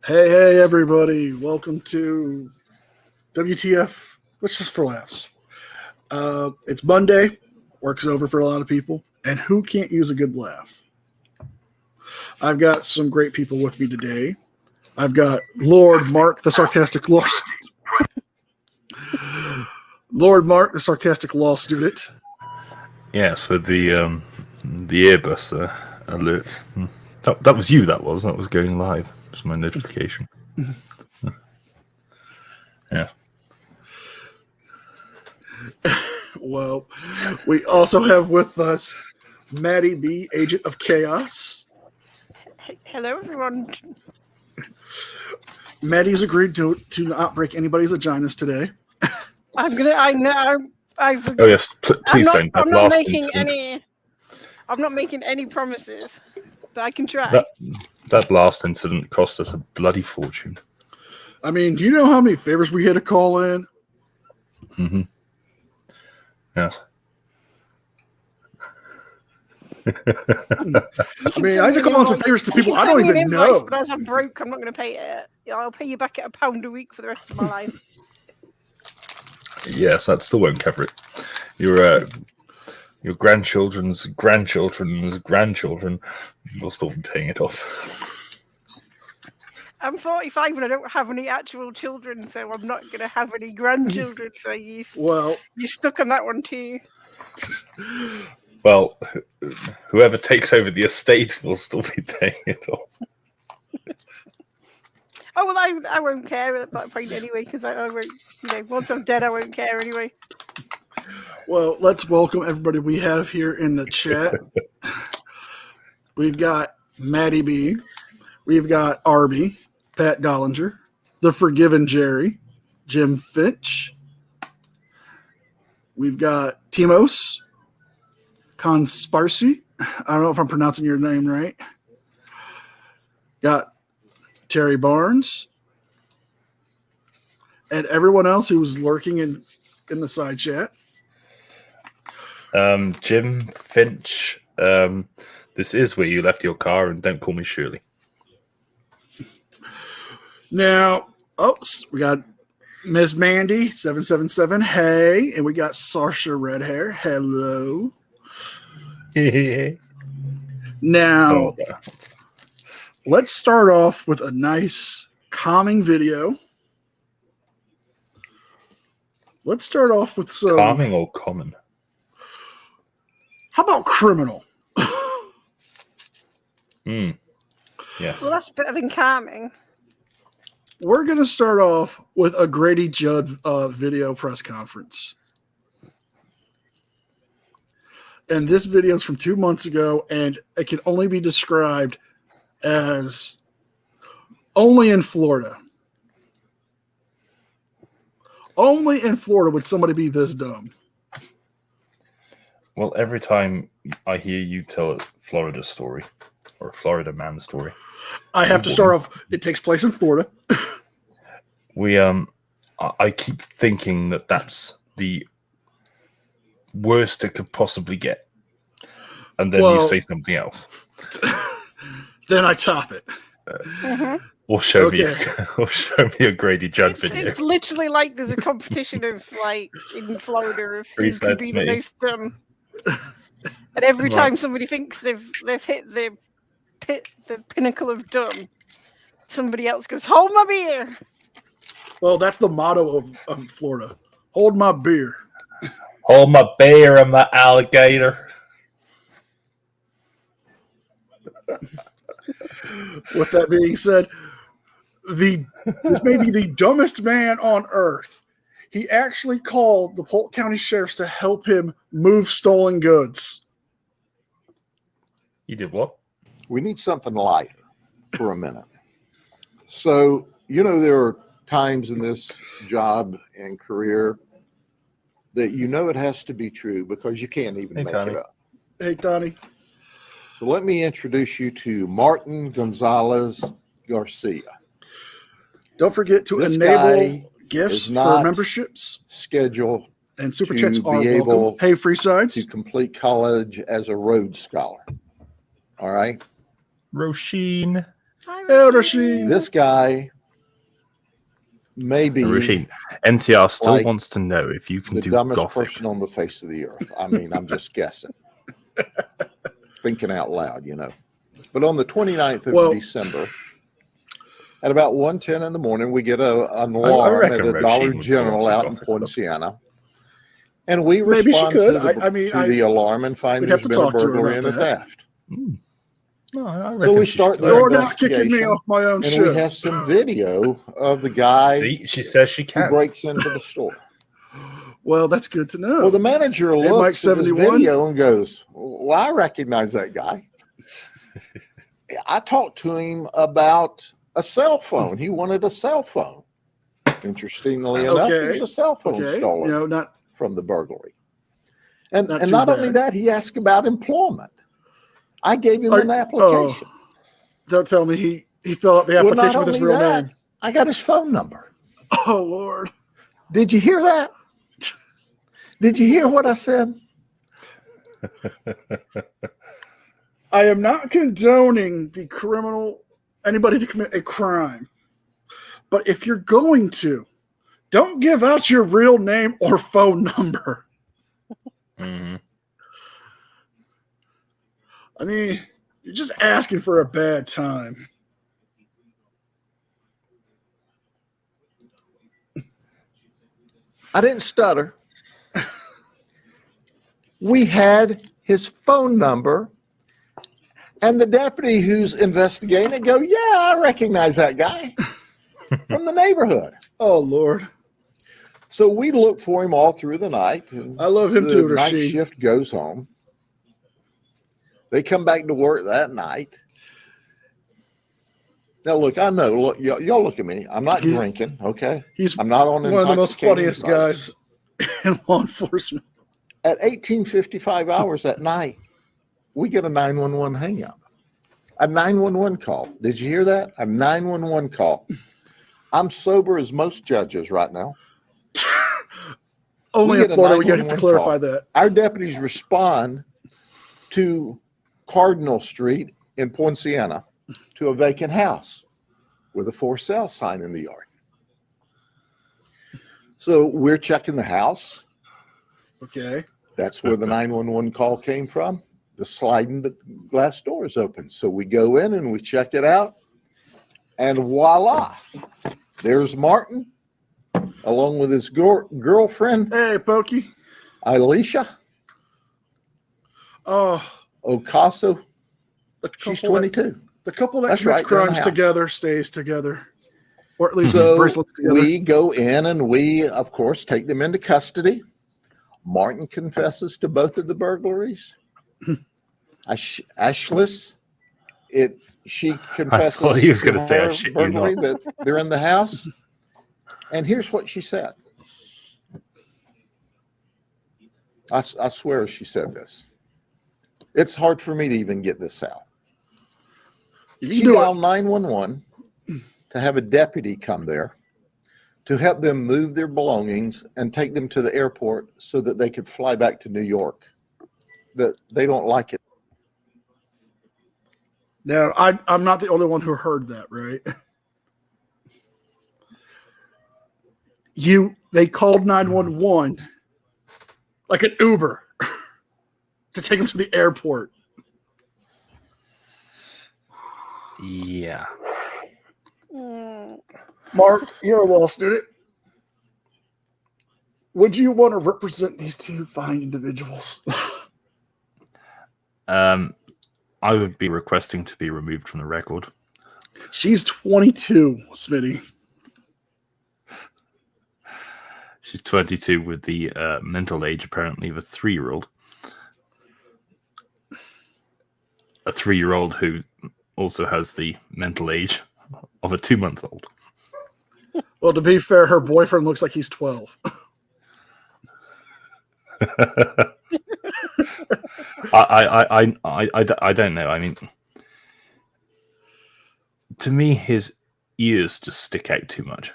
Hey, everybody. Welcome to WTF. Let's just for laughs. It's Monday. Work's over for a lot of people. And who can't use a good laugh? I've got some great people with me today. I've got Lord Mark, the sarcastic law Lord Mark, the sarcastic law student. Yes, with the Airbus alert. That was you. That was going live. It's my notification. Yeah. Well, we also have with us Maddie B, Agent of Chaos. Hello, everyone. Maddie's agreed to not break anybody's vaginas today. I know. Oh yes, please don't. I'm not making any promises, but I can try. That last incident cost us a bloody fortune. I mean, do you know how many favors we had to call in? Mm-hmm. Yes. I mean, I had to call in some favors to people I don't even know. But as I'm broke, I'm not going to pay it. I'll pay you back at £1 a week for the rest of my life. Yes, that still won't cover it. Your grandchildren's grandchildren will still be paying it off. I'm 45 and I don't have any actual children, so I'm not going to have any grandchildren. So you're stuck on that one too. Well, whoever takes over the estate will still be paying it off. Oh, well, I won't care at that point anyway, because I won't, once I'm dead, I won't care anyway. Well, let's welcome everybody we have here in the chat. We've got Maddie B. We've got Arby, Pat Dollinger, The Forgiven Jerry, Jim Finch. We've got Timos Consparsi. I don't know if I'm pronouncing your name right. Got Terry Barnes, and everyone else who's lurking in the side chat. Jim Finch, this is where you left your car, and don't call me Shirley. Now, we got Miss Mandy 777. Hey, and we got Sarsha Redhair. Hello. Now. Let's start off with a nice, calming video. Let's start off with some... Calming or common? How about criminal? Yes. Well, that's better than calming. We're going to start off with a Grady Judd video press conference. And this video is from 2 months ago, and it can only be described as only in Florida. Only in Florida would somebody be this dumb. Well, every time I hear you tell a Florida story or a Florida man story, I have to start off. It takes place in Florida. I keep thinking that that's the worst it could possibly get, and then you say something else. Then I top it. Or show me a Grady Judd video. It's literally like there's a competition of in Florida of who can be the most dumb. And every time somebody thinks they've hit the pinnacle of dumb, somebody else goes, "Hold my beer." Well, that's the motto of Florida. Hold my beer. Hold my beer and my alligator. With that being said, this may be the dumbest man on earth. He actually called the Polk County Sheriffs to help him move stolen goods. You did what? We need something lighter for a minute. So, there are times in this job and career that it has to be true because you can't even make it up. Hey, Tony. So let me introduce you to Martin Gonzalez Garcia. Don't forget to enable gifts for memberships. Schedule and super chats are welcome. Hey, free sides. To complete college as a Rhodes Scholar. All right. Roisin. Hi, Rasheen. This guy maybe Rasheen, NCR still like wants to know if you can the do dumbest gothic. person on the face of the earth. I mean, I'm just guessing, thinking out loud, you know. But on the 29th of December, at about 1:10 in the morning, we get an alarm at the Dollar General out in Poinciana. And we respond to the alarm and find there's been a burglary and a theft. No, so we start the You're not kicking me off my own and shit. we have some video of the guy she says she can. who breaks into the store. Well, that's good to know. Well, the manager looks at this video and goes, well, I recognize that guy. I talked to him about a cell phone. He wanted a cell phone. Interestingly enough, there's a cell phone stolen from the burglary. And not only that, he asked about employment. I gave him an application. Don't tell me he filled out the application with his real name. I got his phone number. Oh, Lord. Did you hear that? Did you hear what I said? I am not condoning anybody to commit a crime. But if you're going to, don't give out your real name or phone number. Mm-hmm. I mean, you're just asking for a bad time. I didn't stutter. We had his phone number, and the deputy who's investigating it go, yeah, I recognize that guy from the neighborhood. Oh, Lord. So we look for him all through the night. And I love him too, the night Rasheen. shift goes home. They come back to work that night. Now, look, I know. Look, y'all look at me. I'm not drinking, okay? I'm not on one of the most funniest guys in law enforcement. At 18:55 hours at night, we get a 911 hang-up. A 911 call. Did you hear that? A 911 call. I'm sober as most judges right now. Only in Florida, we have to clarify that. Our deputies respond to Cardinal Street in Poinciana to a vacant house with a for sale sign in the yard. So we're checking the house. Okay. That's where the 911 call came from. The sliding glass door is open. So we go in and we check it out. And voila, there's Martin along with his girlfriend. Hey, Pokey. Alicia. Oh. Ocaso. She's 22. The couple that commits crimes together stays together. Or at least bracelets together. We go in and we, of course, take them into custody. Martin confesses to both of the burglaries. Ashlis, she confesses I thought he was going to say burglary that they're in the house. And here's what she said. I swear she said this. It's hard for me to even get this out. She dialed 911 to have a deputy come there to help them move their belongings and take them to the airport so that they could fly back to New York. That they don't like it. Now, I'm not the only one who heard that, right? They called 911 like an Uber to take them to the airport. Yeah. Mark, you're a law student. Would you want to represent these two fine individuals? I would be requesting to be removed from the record. She's 22, Smitty. She's 22 with the mental age, apparently, of a 3-year-old. A 3-year-old who also has the mental age of a 2-month-old. Well, to be fair, her boyfriend looks like he's 12. I don't know. I mean, to me, his ears just stick out too much.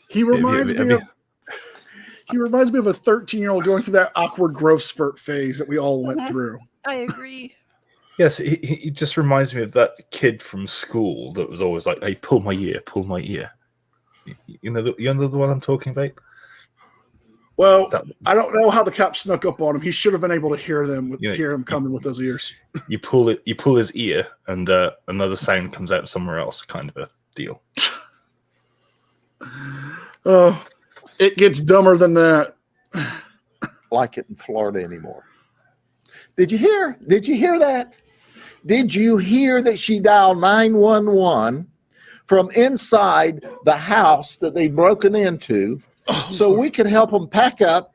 He reminds me of a 13-year-old going through that awkward growth spurt phase that we all went through. I agree. Yes, he just reminds me of that kid from school that was always like, "Hey, pull my ear, pull my ear." You know the one I'm talking about. Well, I don't know how the cops snuck up on him. He should have been able to hear them, hear him coming with those ears. You pull his ear, and another sound comes out somewhere else, kind of a deal. It gets dumber than that. Like it in Florida anymore. Did you hear that? Did you hear that she dialed 911 from inside the house that they'd broken into so we could help them pack up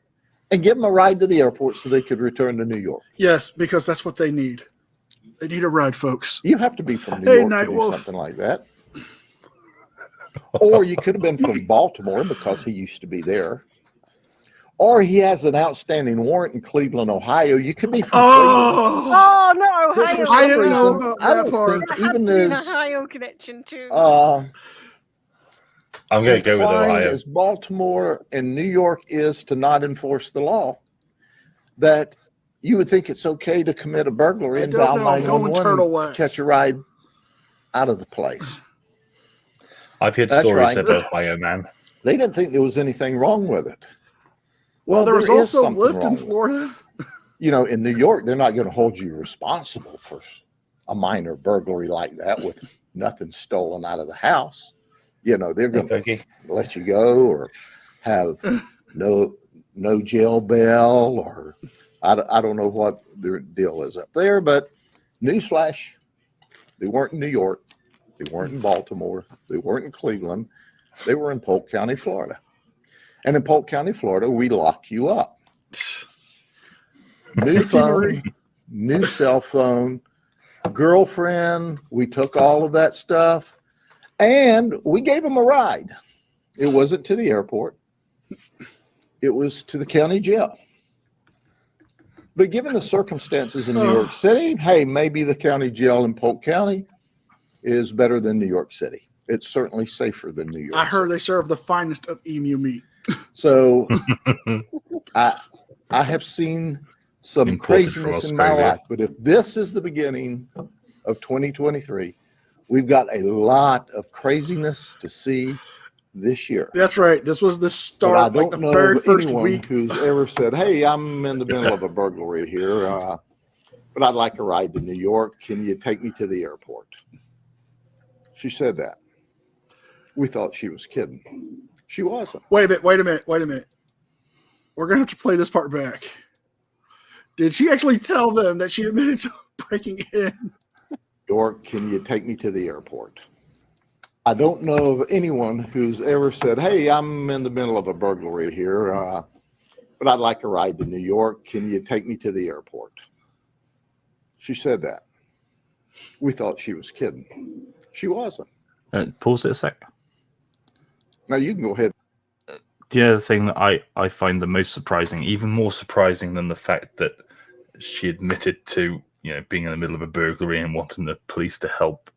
and give them a ride to the airport so they could return to New York? Yes, because that's what they need. They need a ride, folks. You have to be from New York to do something like that. Or you could have been from Baltimore because he used to be there. Or he has an outstanding warrant in Cleveland, Ohio. You could be from Cleveland. Oh, no, Ohio. I didn't know about I that don't part. think even an as Ohio connection too. I'm going to go with inclined Ohio. as Baltimore and New York is to not enforce the law, that you would think it's okay to commit a burglary and dial 911 to catch a ride out of the place. I've heard stories of Ohio, man. They didn't think there was anything wrong with it. Well, there was also Lyft in Florida. You know, in New York, they're not going to hold you responsible for a minor burglary like that with nothing stolen out of the house. You know, they're going to let you go or have no jail bail, or I don't know what their deal is up there. But newsflash, they weren't in New York. They weren't in Baltimore. They weren't in Cleveland. They were in Polk County, Florida. And in Polk County, Florida, we lock you up. New phone, new cell phone, girlfriend. We took all of that stuff and we gave them a ride. It wasn't to the airport. It was to the county jail. But given the circumstances in New York City, hey, maybe the county jail in Polk County is better than New York City. It's certainly safer than New York I heard City. they serve the finest of emu meat. So I have seen some craziness in my life, but if this is the beginning of 2023, we've got a lot of craziness to see this year. That's right. This was the start. But I don't like know the very of first anyone week who's ever said, "Hey, I'm in the middle of a burglary here, but I'd like a ride to New York. Can you take me to the airport?" She said that. We thought she was kidding. She wasn't. Wait a minute. We're going to have to play this part back. Did she actually tell them that she admitted to breaking in? Or can you take me to the airport? I don't know of anyone who's ever said, "Hey, I'm in the middle of a burglary here, but I'd like a ride to New York. Can you take me to the airport?" She said that. We thought she was kidding. She wasn't. Pause it a sec. Now you can go ahead. The other thing that I find the most surprising, even more surprising than the fact that she admitted to, being in the middle of a burglary and wanting the police to help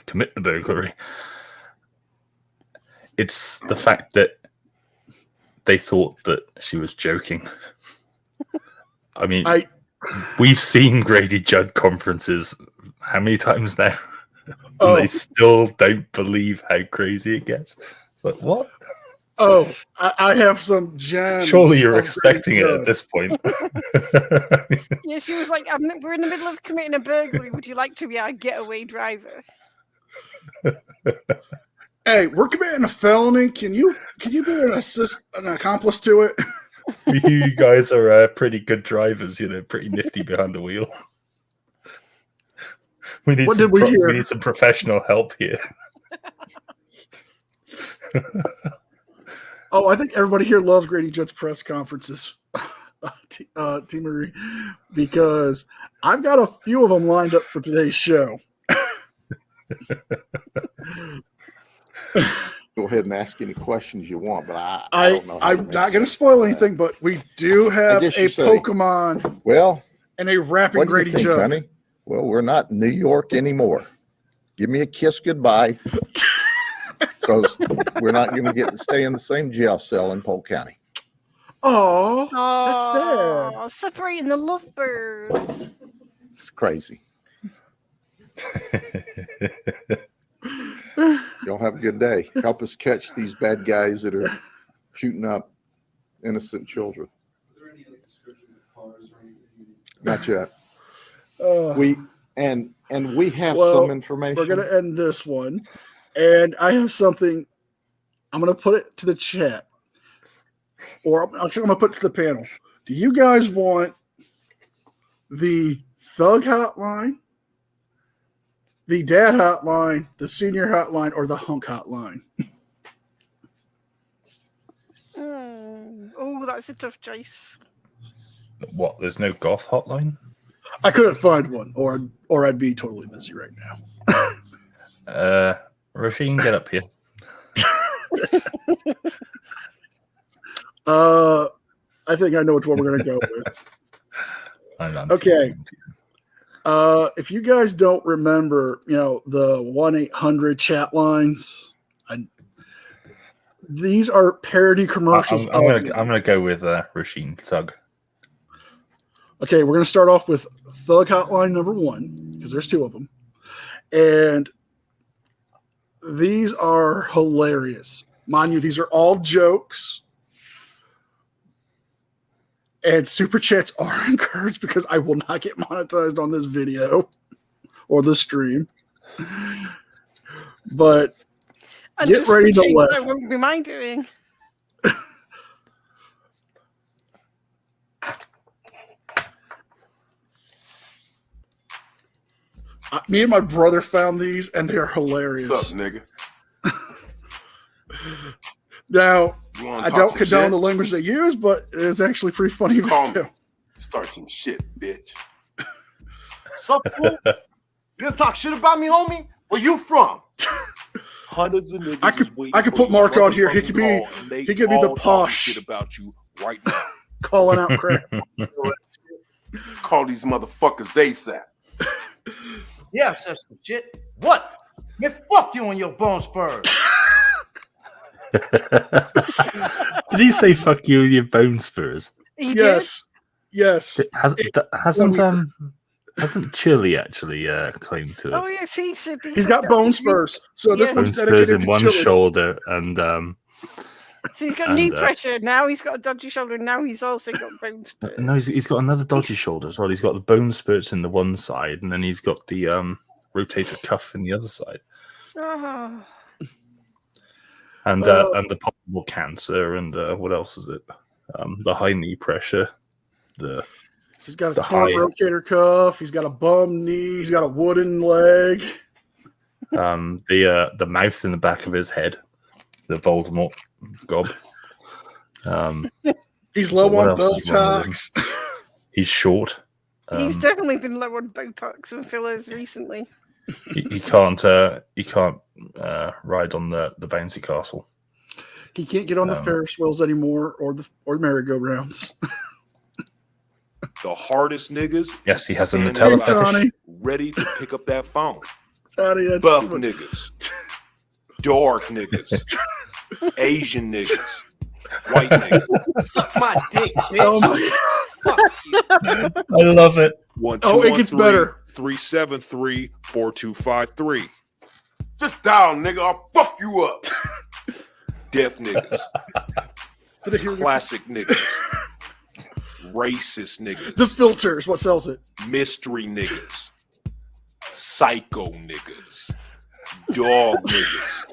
commit the burglary, it's the fact that they thought that she was joking. I mean, we've seen Grady Judd conferences how many times now? And they still don't believe how crazy it gets. It's like, what? Oh, I have some gems. Surely you're expecting it at this point. Yeah, she was like, "We're in the middle of committing a burglary. Would you like to be our getaway driver?" Hey, we're committing a felony. Can you be an accomplice to it? You guys are pretty good drivers, pretty nifty behind the wheel. We need some professional help here. Oh, I think everybody here loves Grady Judd's press conferences, T. Marie, because I've got a few of them lined up for today's show. Go ahead and ask any questions you want, but I don't know. I'm not going to spoil anything, but we do have a Pokemon. Well, and a rapping Grady Judd. Honey? Well, we're not in New York anymore. Give me a kiss goodbye, because we're not going to get to stay in the same jail cell in Polk County. Oh, that's sad. Separating the lovebirds. It's crazy. Y'all have a good day. Help us catch these bad guys that are shooting up innocent children. Are there any descriptions of cars or anything? Not yet. We have well, some information. We're gonna end this one, and I have something. I'm gonna put it to the chat, or I'm gonna put it to the panel. Do you guys want the thug hotline, the dad hotline, the senior hotline, or the hunk hotline? Oh, that's a tough choice. What? There's no goth hotline? I couldn't find one, or I'd be totally busy right now. Rasheen, get up here. I think I know which one we're gonna go with. I'm Okay. If you guys don't remember, the 1-800 chat lines, these are parody commercials. I'm gonna go with Rasheen Thug. Okay, we're gonna start off with Thug Hotline number 1 because there's 2 of them, and these are hilarious. Mind you, these are all jokes. And super chats are encouraged because I will not get monetized on this video or the stream. But and get ready to laugh. That won't be mine doing. Me and my brother found these, and they are hilarious. What's up, nigga? Now, I don't condone shit? the language they use, but it is actually pretty funny. Call me. Video. Start some shit, bitch. Sup, fool? You gonna talk shit about me, homie? Where you from? Hundreds of niggas. I could put Mark on here. He could be the posh shit about you right now. calling out crap. Call these motherfuckers ASAP. Yeah, I said some shit. What? Man, fuck you on your bone spurs. Did he say "fuck you" with your bone spurs? Yes. Hasn't Chili actually claimed to it? Oh yes, he said he's got bone spurs. So this one's bone dedicated spurs in to one Chili. shoulder, and so he's got knee pressure. Now he's got a dodgy shoulder. Now he's also got bone spurs. No, he's got another dodgy shoulder as well. He's got the bone spurs in the one side, and then he's got the rotator cuff in the other side. Oh. And the possible cancer, and what else is it? The high knee pressure. He's got a torn rotator cuff. He's got a bum knee. He's got a wooden leg. The mouth in the back of his head. The Voldemort gob. He's low on Botox. He's short. He's definitely been low on Botox and fillers recently. He can't ride on the bouncy castle. He can't get on the Ferris wheels anymore, or the merry-go-rounds. The hardest niggas. Yes, he has a standing Nutella by, fetish. ready to pick up that phone. Tony, that's Buff niggas, dark niggas, Asian niggas, white niggas. Suck my dick, bitch. Oh my Fuck you. I love it. 1 it gets better. 373-4253. Just dial, nigga. I'll fuck you up. Deaf niggas, classic niggas, racist niggas, The filters, what sells it? mystery niggas, psycho niggas, dog niggas,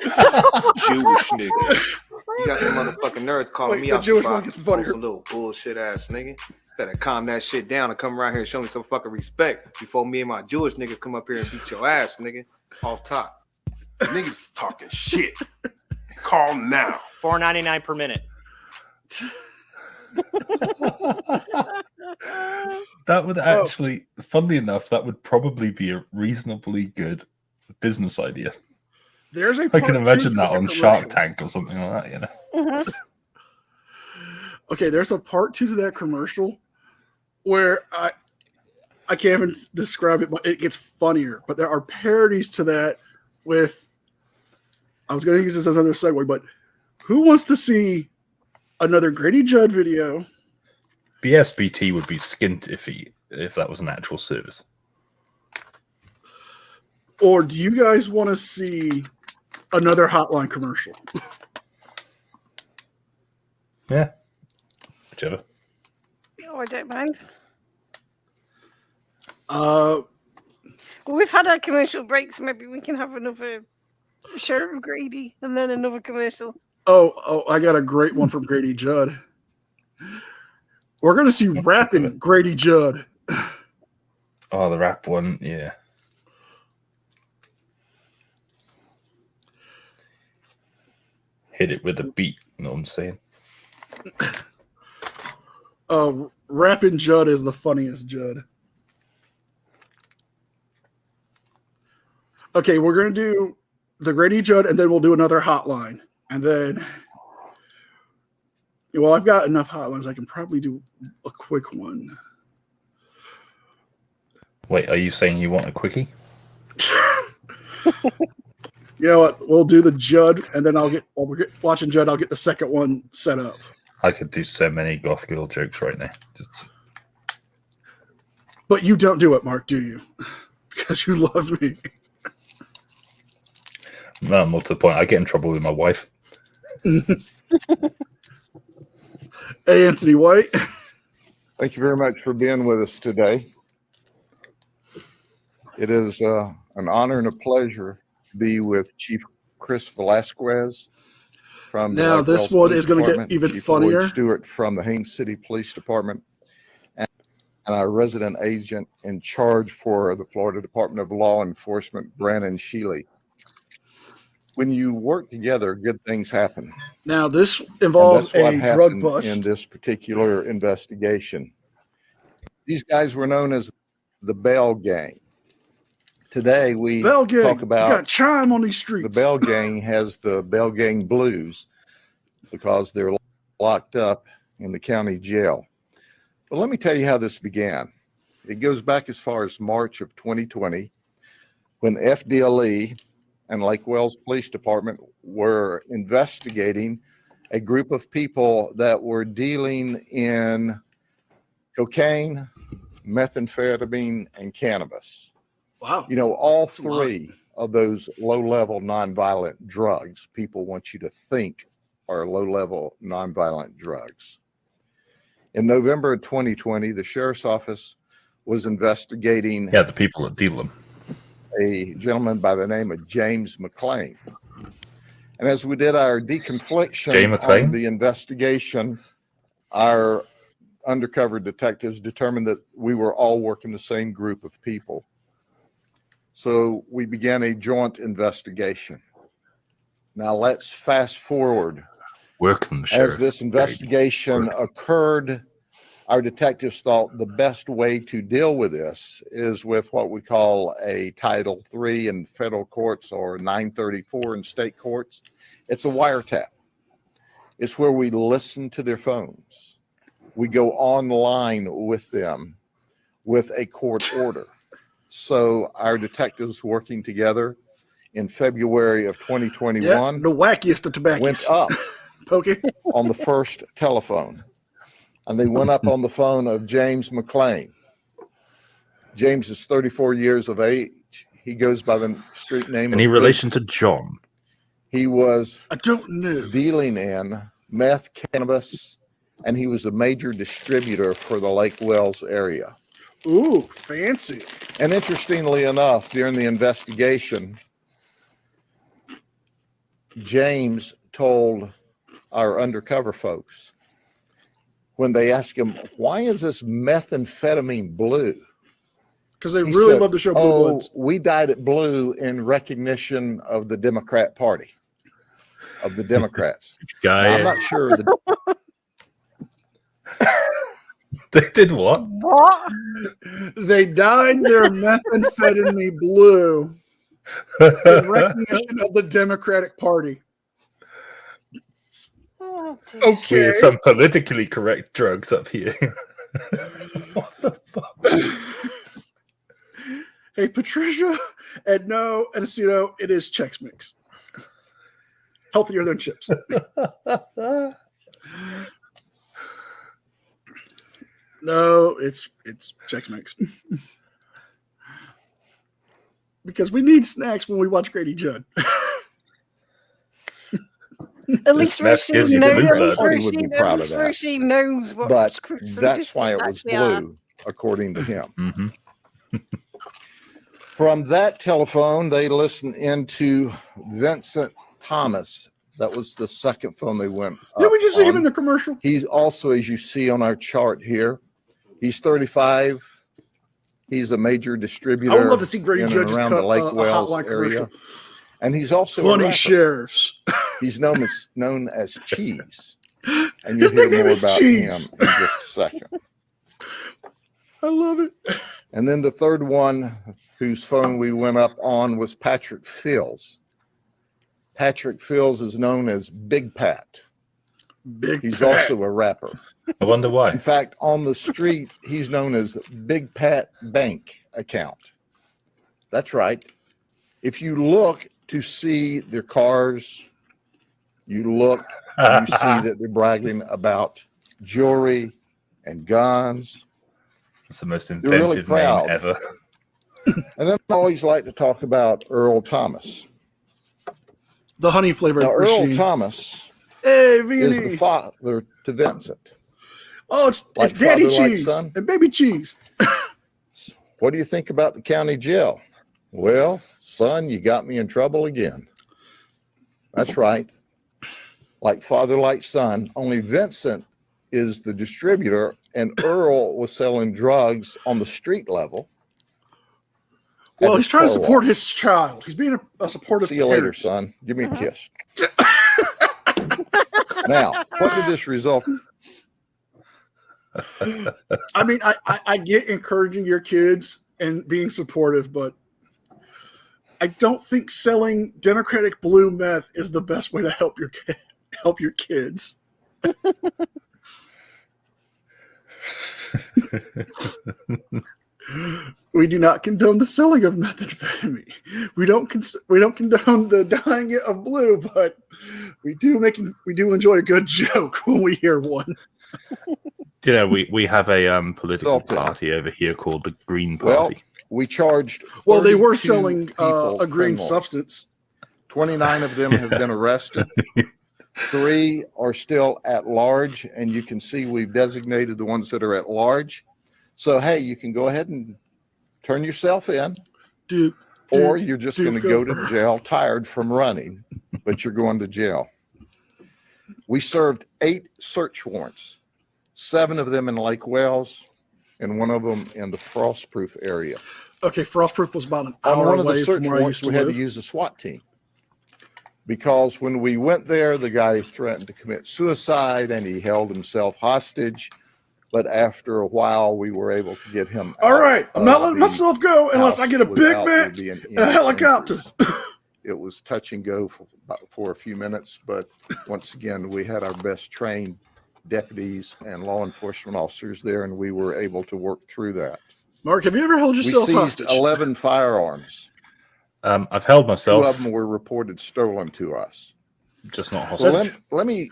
Jewish niggas. You got some motherfucking nerds calling Wait, me the out Jewish some one gets funnier. some little bullshit ass nigga. Better calm that shit down and come around here and show me some fucking respect before me and my Jewish niggas come up here and beat your ass, nigga. Off top. Niggas is talking shit. Call now. $4.99 per minute. That would actually, funnily enough, that would probably be a reasonably good business idea. There's a I part can two imagine to that the on Shark commercial. Tank or something like that, you know. Mm-hmm. Okay, there's a part 2 to that commercial where I can't even describe it, but it gets funnier. But there are parodies to that with, I was going to use this as another segue, but who wants to see another Grady Judd video? BSBT would be skint if that was an actual service. Or do you guys want to see another hotline commercial? Yeah. Whichever. Oh, I don't mind. We've had our commercial breaks. Maybe we can have another Sheriff Grady and then another commercial. Oh, I got a great one from Grady Judd. We're going to see rapping Grady Judd. Oh, the rap one, yeah. Hit it with a beat, you know what I'm saying? Rapping Judd is the funniest Judd. Okay, we're going to do the Grady Judd, and then we'll do another hotline. And then, well, I've got enough hotlines. I can probably do a quick one. Wait, are you saying you want a quickie? You know what? We'll do the Judd, and then while we're watching Judd, I'll get the second one set up. I could do so many goth girl jokes right now. But you don't do it, Mark, do you? Because you love me. No, more to the point, I get in trouble with my wife. Hey, Anthony White. Thank you very much for being with us today. It is an honor and a pleasure to be with Chief Chris Velasquez from the Now, this Lake Wells one Police is going to get Department, even Chief funnier. Lloyd Stewart from the Haines City Police Department, and our resident agent in charge for the Florida Department of Law Enforcement, Brandon Shealy. When you work together, good things happen. Now, this involves and that's what a drug happened bust. in this particular investigation. These guys were known as the Bell Gang. Today, we Bell Gang. talk about you got chime on these streets. The Bell Gang has the Bell Gang blues because they're locked up in the county jail. But let me tell you how this began. It goes back as far as March of 2020 when FDLE and Lake Wells Police Department were investigating a group of people that were dealing in cocaine, methamphetamine, and cannabis. Wow. You know, all three of those low-level nonviolent drugs people want you to think are low-level nonviolent drugs. In November of 2020, the sheriff's office was investigating the people that deal them. A gentleman by the name of James McClain. And as we did our deconfliction on the investigation, our undercover detectives determined that we were all working the same group of people. So we began a joint investigation. Now let's fast forward. As this investigation occurred, our detectives thought the best way to deal with this is with what we call a Title III in federal courts or 934 in state courts. It's a wiretap. It's where we listen to their phones. We go online with them with a court order. So our detectives working together in February of 2021 the wackiest of tobaccos went up on the first telephone. And they went up on the phone of James McClain. James is 34 years of age. He goes by the street name Any relation to John? He was I don't know. Dealing in meth, cannabis, and he was a major distributor for the Lake Wells area. Ooh, fancy. And interestingly enough, during the investigation, James told our undercover folks, when they asked him, why is this methamphetamine blue? Because they really love to show blue bloods. We dyed it blue in recognition of the Democrat Party, of the Democrats. Now, I'm not sure. They did what? What? They dyed their methamphetamine blue in recognition of the Democratic Party. Okay. We have some politically correct drugs up here. What the fuck? Hey, Patricia, and no, Anacino, it is Chex Mix. Healthier than chips. No, it's Chex Mix. because we need snacks when we watch Grady Judd. At least Roisin knows what. But that's why it was blue, according to him. Mm-hmm. From that telephone, they listened into Vincent Thomas. That was the second phone they went. Did we just see him in the commercial? He's also, as you see on our chart here, he's 35. He's a major distributor. I would love to see Grady Judd just around cut the Lake a Wells hotline area. commercial. And he's also Funny Sheriffs. He's known as Cheese. And His you'll hear nickname more is about Cheese. him in just a second. I love it. And then the third one whose phone we went up on was Patrick Fields. Patrick Fields is known as Big Pat. He's Pat. also a rapper. I wonder why. In fact, on the street, he's known as Big Pat Bank Account. That's right. If you look to see their cars, you look, you see that they're bragging about jewelry and guns. It's the most They're really inventive proud. name ever. And then I always like to talk about Earl Thomas. The honey flavored Now, Earl machine. Thomas Hey, is Vinny. the father to Vincent. Oh, it's Like Daddy father, like Cheese son? and Baby Cheese. What do you think about the county jail? Well, son, you got me in trouble again. That's right. Like father, like son, only Vincent is the distributor, and Earl was selling drugs on the street level. Well, he's trying to support his child. He's being a supportive See you parent. later, son. Give me a kiss. Now, what did this result? I mean, I get encouraging your kids and being supportive, but I don't think selling Democratic blue meth is the best way to help your kids. We do not condone the selling of methamphetamine. We don't condone the dyeing it of blue, but we do enjoy a good joke when we hear one. You know, we have a political party over here called the Green Party. Well, we charged. Well, they were 32 selling people a green criminal. substance. 29 of them have been arrested. 3 are still at large, and you can see we've designated the ones that are at large. So, hey, you can go ahead and turn yourself in, or you're just going to go to jail tired from running, but you're going to jail. We served 8 search warrants, 7 of them in Lake Wells, and 1 of them in the Frostproof area. Okay, Frostproof was about an On hour one of the away search from where I warrants, used to we had live. to use a SWAT team. Because when we went there, the guy threatened to commit suicide and he held himself hostage. But after a while, we were able to get him out. All right, I'm not letting myself go unless I get a Big Mac and a helicopter. It was touch and go for a few minutes, but once again, we had our best trained deputies and law enforcement officers there, and we were able to work through that. Mark, have you ever held yourself we seized hostage? 11 firearms. I've held myself. 2 of them were reported stolen to us. Just not So hostage. let me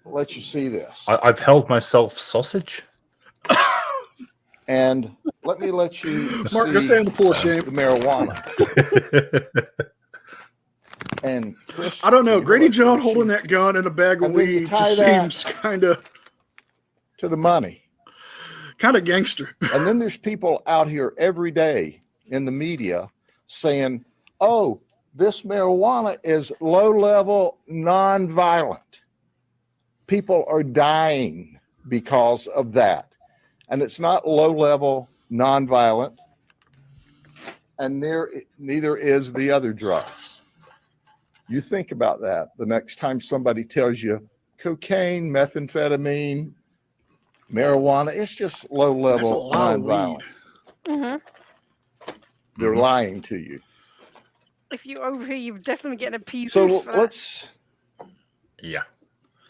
let you see this. I've held myself sausage. And let me let you Mark, see go stay in the pool of shame. the marijuana. And Chris, I don't know. you Grady what, Judd holding that gun and a bag of And then you weed tie just that seems kind of to the money. gangster. And then there's people out here every day in the media saying, oh, this marijuana is low-level, non-violent. People are dying because of that. And it's not low-level, non-violent, and neither is the other drugs. You think about that the next time somebody tells you cocaine, methamphetamine, marijuana, it's just low-level, non-violent. They're lying to you. If you're over here, you're definitely getting a piece. So for that. let's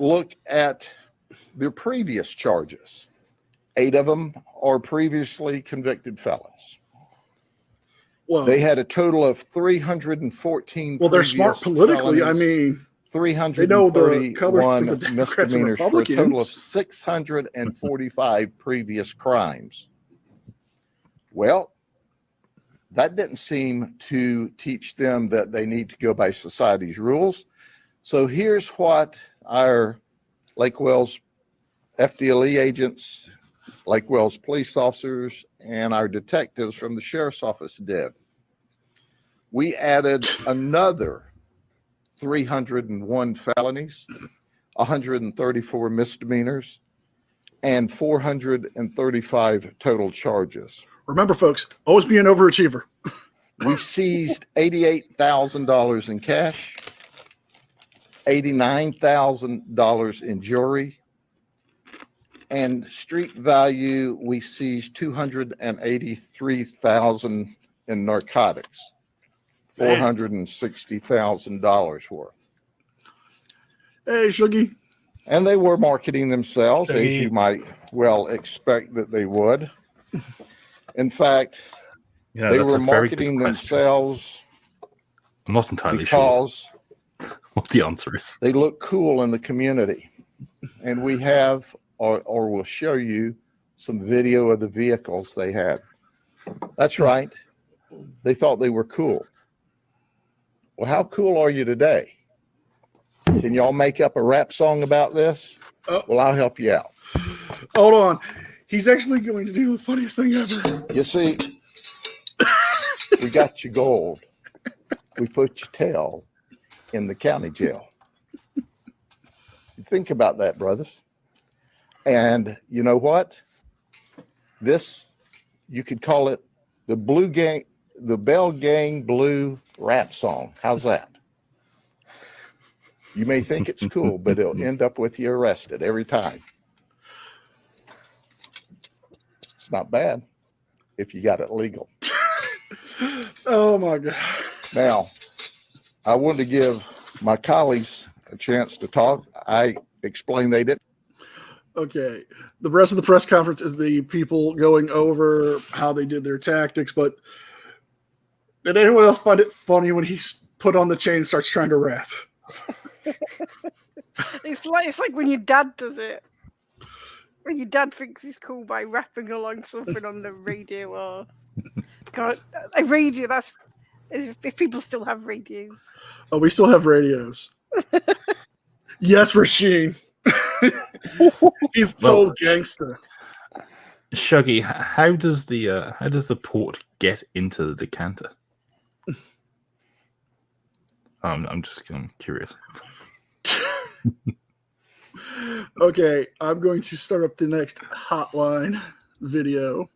look at their previous charges. 8 of them are previously convicted felons. Well, They had a total of 314. well, they're smart politically. felonies, I mean, 331 they know the colors for the Democrats and misdemeanors for a total of Republicans. 645 previous crimes. Well, That didn't seem to teach them that they need to go by society's rules. So here's what our Lake Wales FDLE agents, Lake Wales police officers, and our detectives from the sheriff's office did. We added another 301 felonies, 134 misdemeanors, and 435 total charges. Remember, folks, always be an overachiever. We seized $88,000 in cash, $89,000 in jewelry, and street value, we seized $283,000 in narcotics, $460,000 worth. Hey, Shuggy. And they were marketing themselves, as you might well expect that they would. In fact, they were marketing themselves. I'm not entirely sure what the answer is. They look cool in the community. And we have, or we'll show you some video of the vehicles they had. That's right. They thought they were cool. Well, how cool are you today? Can y'all make up a rap song about this? Well, I'll help you out. Hold on. He's actually going to do the funniest thing ever. You see, we got you gold. We put your tail in the county jail. Think about that, brothers. And you know what? This, you could call it the Blue Gang, the Bell Gang Blue rap song. How's that? You may think it's cool, but it'll end up with you arrested every time. It's not bad if you got it legal. Oh my God. Now, I wanted to give my colleagues a chance to talk. I explained they didn't. Okay. The rest of the press conference is the people going over how they did their tactics, but did anyone else find it funny when he put on the chain and starts trying to rap? It's like when your dad does it. When your dad thinks he's cool by rapping along something on the radio or God, a radio. That's if people still have radios. Oh, we still have radios. Yes, Rasheen. He's so gangster. Shuggy, how does the port get into the decanter? I'm curious. Okay, I'm going to start up the next hotline video.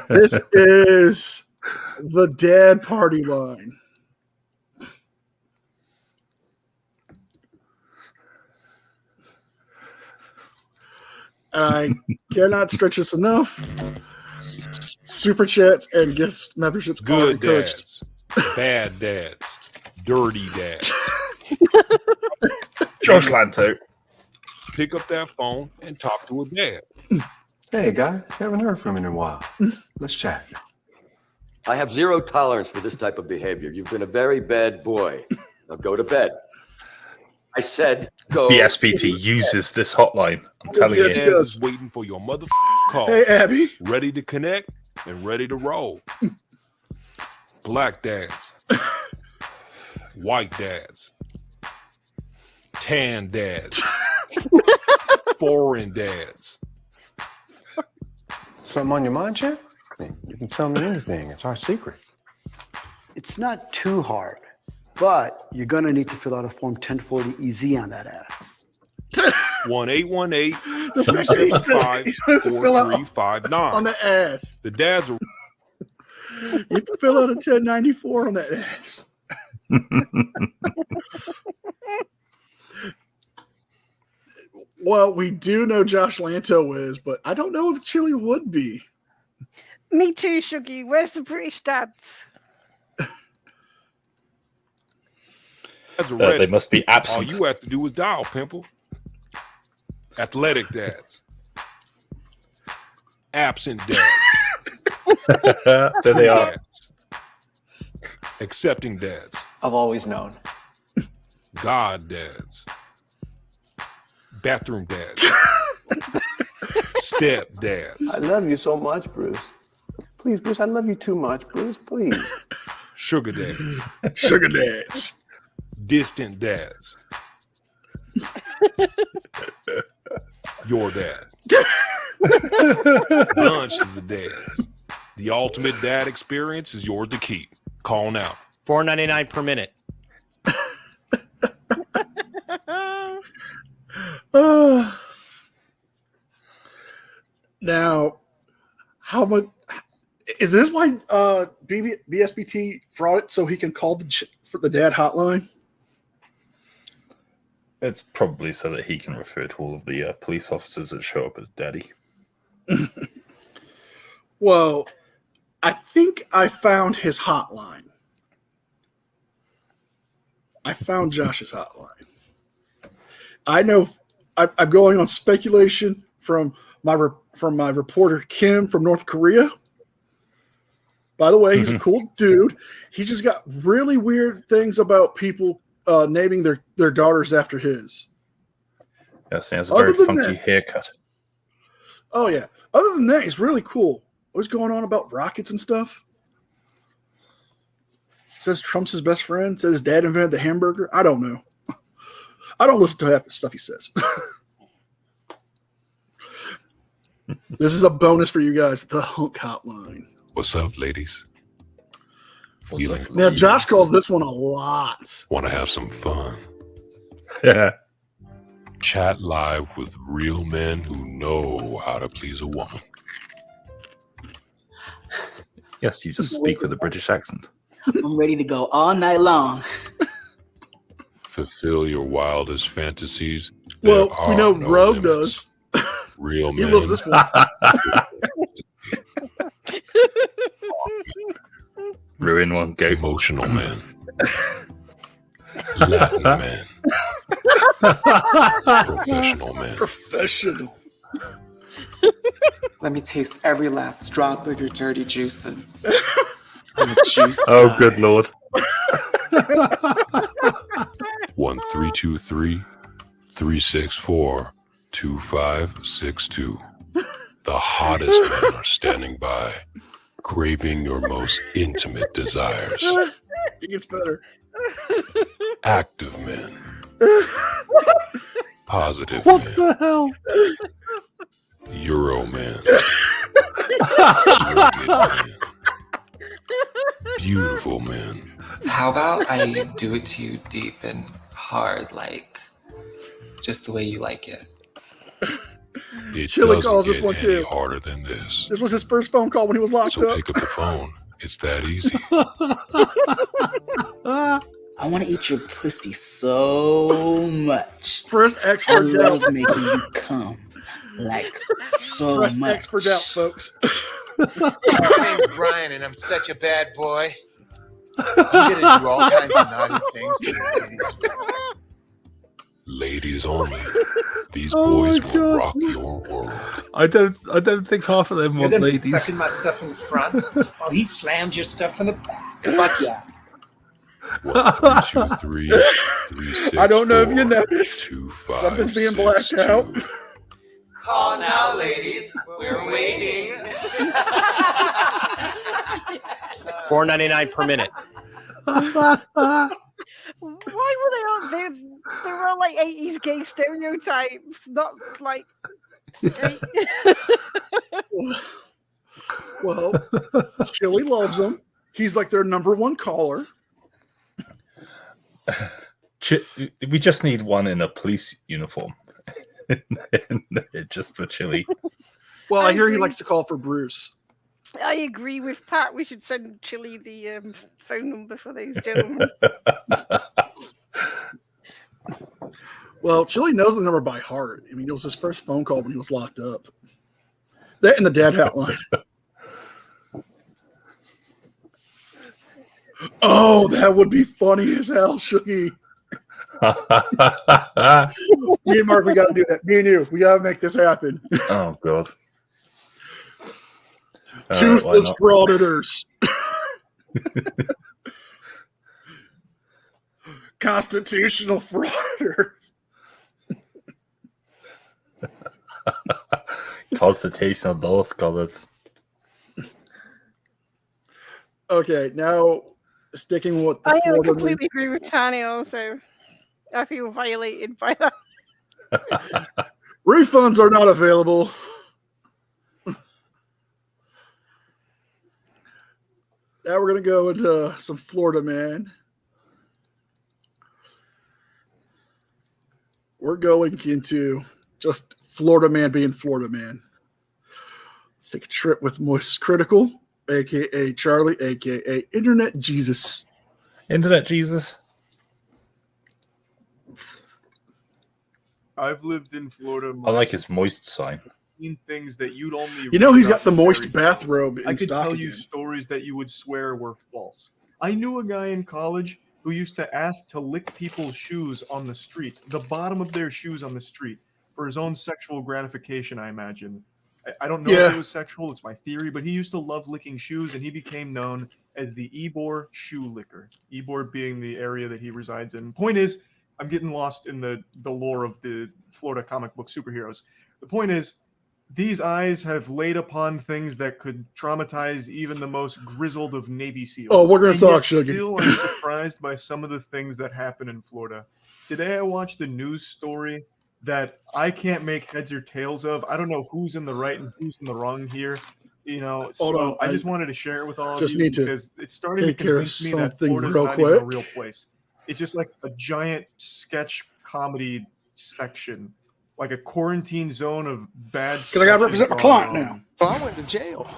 This is the dad party line. I cannot stretch this enough. Super chats and gift memberships are encouraged. Dads, bad dads, dirty dads. Josh Lanto. Pick up that phone and talk to a dad. Hey, guy, haven't heard from you in a while. Let's chat. I have zero tolerance for this type of behavior. You've been a very bad boy. Now go to bed. I said go. The SPT uses this hotline. I'm telling you. Dad's waiting for your mother call. Hey, Abby. Ready to connect and ready to roll. Black dads. White dads. Tan dads. Foreign dads. Something on your mind, Chad? You can tell me anything. It's our secret. It's not too hard, but you're going to need to fill out a Form 1040-EZ on that ass. 1-818-275-4359. On the ass. The dads are. You have to fill out a 1094 on that ass. Well, we do know Josh Lanto is, but I don't know if Chili would be. Me too, Shuggy. Where's the British dads? They must be absent. All you have to do is dial, pimple. Athletic dads. Absent dads. There they are. Dads. Accepting dads. I've always known. God dads. Bathroom dads. Stepdads. I love you so much, Bruce. Please, Bruce, I love you too much, Bruce. Please. Sugar dads. Sugar dads. Distant dads. Your dad. Bunches of dads. The ultimate dad experience is yours to keep. Call now. $4.99 per minute. Now, how much is this? Why BSBT fraud it so he can call for the dad hotline? It's probably so that he can refer to all of the police officers that show up as daddy. Well, I think I found his hotline. I found Josh's hotline. I know I'm going on speculation from my reporter Kim from North Korea. By the way, he's a cool dude. He just got really weird things about people naming their daughters after his. Yes, he has a very funky haircut. Oh yeah. Other than that, he's really cool. What's going on about rockets and stuff? Says Trump's his best friend. Says his dad invented the hamburger. I don't know. I don't listen to half the stuff he says. This is a bonus for you guys. The Hunk Hotline. What's up, ladies? Feeling now, Josh calls this one a lot. Want to have some fun? Yeah. Chat live with real men who know how to please a woman. Yes, you just speak with a British accent. I'm ready to go all night long. Fulfill your wildest fantasies. Well, we know Rogue does. Real He men. loves this one. Ruin one. Go. Emotional men. Latin men. Professional men. Professional. Let me taste every last drop of your dirty juices. I'm a juice Oh, guy. good lord. 1-323-364-2562. The hottest men are standing by, craving your most intimate desires. It gets better. Active men. Positive What men. the hell? Euro man. Rugged man. Beautiful men. How about I do it to you deep and hard, like just the way you like it? It Chili doesn't calls this get one any too. harder than this. This was his first phone call when he was locked So up. pick up the phone. It's that easy. I want to eat your pussy so much. Press X I for love doubt. making you come like so Press much. X for doubt, folks. My name's Brian, and I'm such a bad boy. I'm gonna do all kinds of naughty things to your kitties. Ladies only. These Oh boys my will God. rock your world. I don't think half of them You're want gonna be ladies. sucking my stuff from the front while he slams your stuff from the back. Fuck yeah. 1-323-364-2562. I don't know if you noticed. Something's being blacked out. Call now, ladies. We're waiting. $4.99 per minute. Why were they all there? They were all like 80s gay stereotypes, not like straight. Well, Chili loves him. He's like their number one caller. We just need one in a police uniform. Just for Chili. Well, I hear he agree. likes to call for Bruce. I agree with Pat. We should send Chili the phone number for those gentlemen. Well, Chili knows the number by heart. I mean, it was his first phone call when he was locked up. That and the dad hotline. Oh, that would be funny as hell, Shuggy. Me and Mark, we got to do that. Me and you, we got to make this happen. Oh, God. Toothless frauditors. Constitutional frauditors. Constitutional both colored. Okay, now sticking with the I Florida completely agree with Tani also. I feel violated by that. Refunds are not available. Now we're going to go into some Florida man. We're going into just Florida man being Florida man. Let's take a trip with Moist Critical, a.k.a. Charlie, a.k.a. Internet Jesus. Internet Jesus. I've lived in Florida. I like his moist sign. Things that you'd only You know, he's read got the about moist fairy tales. bathrobe in I could stock tell you again. stories that you would swear were false. I knew a guy in college who used to ask to lick people's shoes on the streets, the bottom of their shoes on the street, for his own sexual gratification, I imagine. I don't know if it was sexual, it's my theory, but he used to love licking shoes, and he became known as the Ybor shoe licker. Ybor being the area that he resides in. Point is, I'm getting lost in the lore of the Florida comic book superheroes. The point is, these eyes have laid upon things that could traumatize even the most grizzled of Navy SEALs. Oh, we're going to talk, Shuggy. Shuggy. Still, I'm surprised by some of the things that happen in Florida. Today, I watched a news story that I can't make heads or tails of. I don't know who's in the right and who's in the wrong here. You know, so I just wanted to share it with all of you because it's starting to convince me that Florida's not even a real place. It's just like a giant sketch comedy section, like a quarantine zone of bad. Because I got to represent my client now. So I went to jail.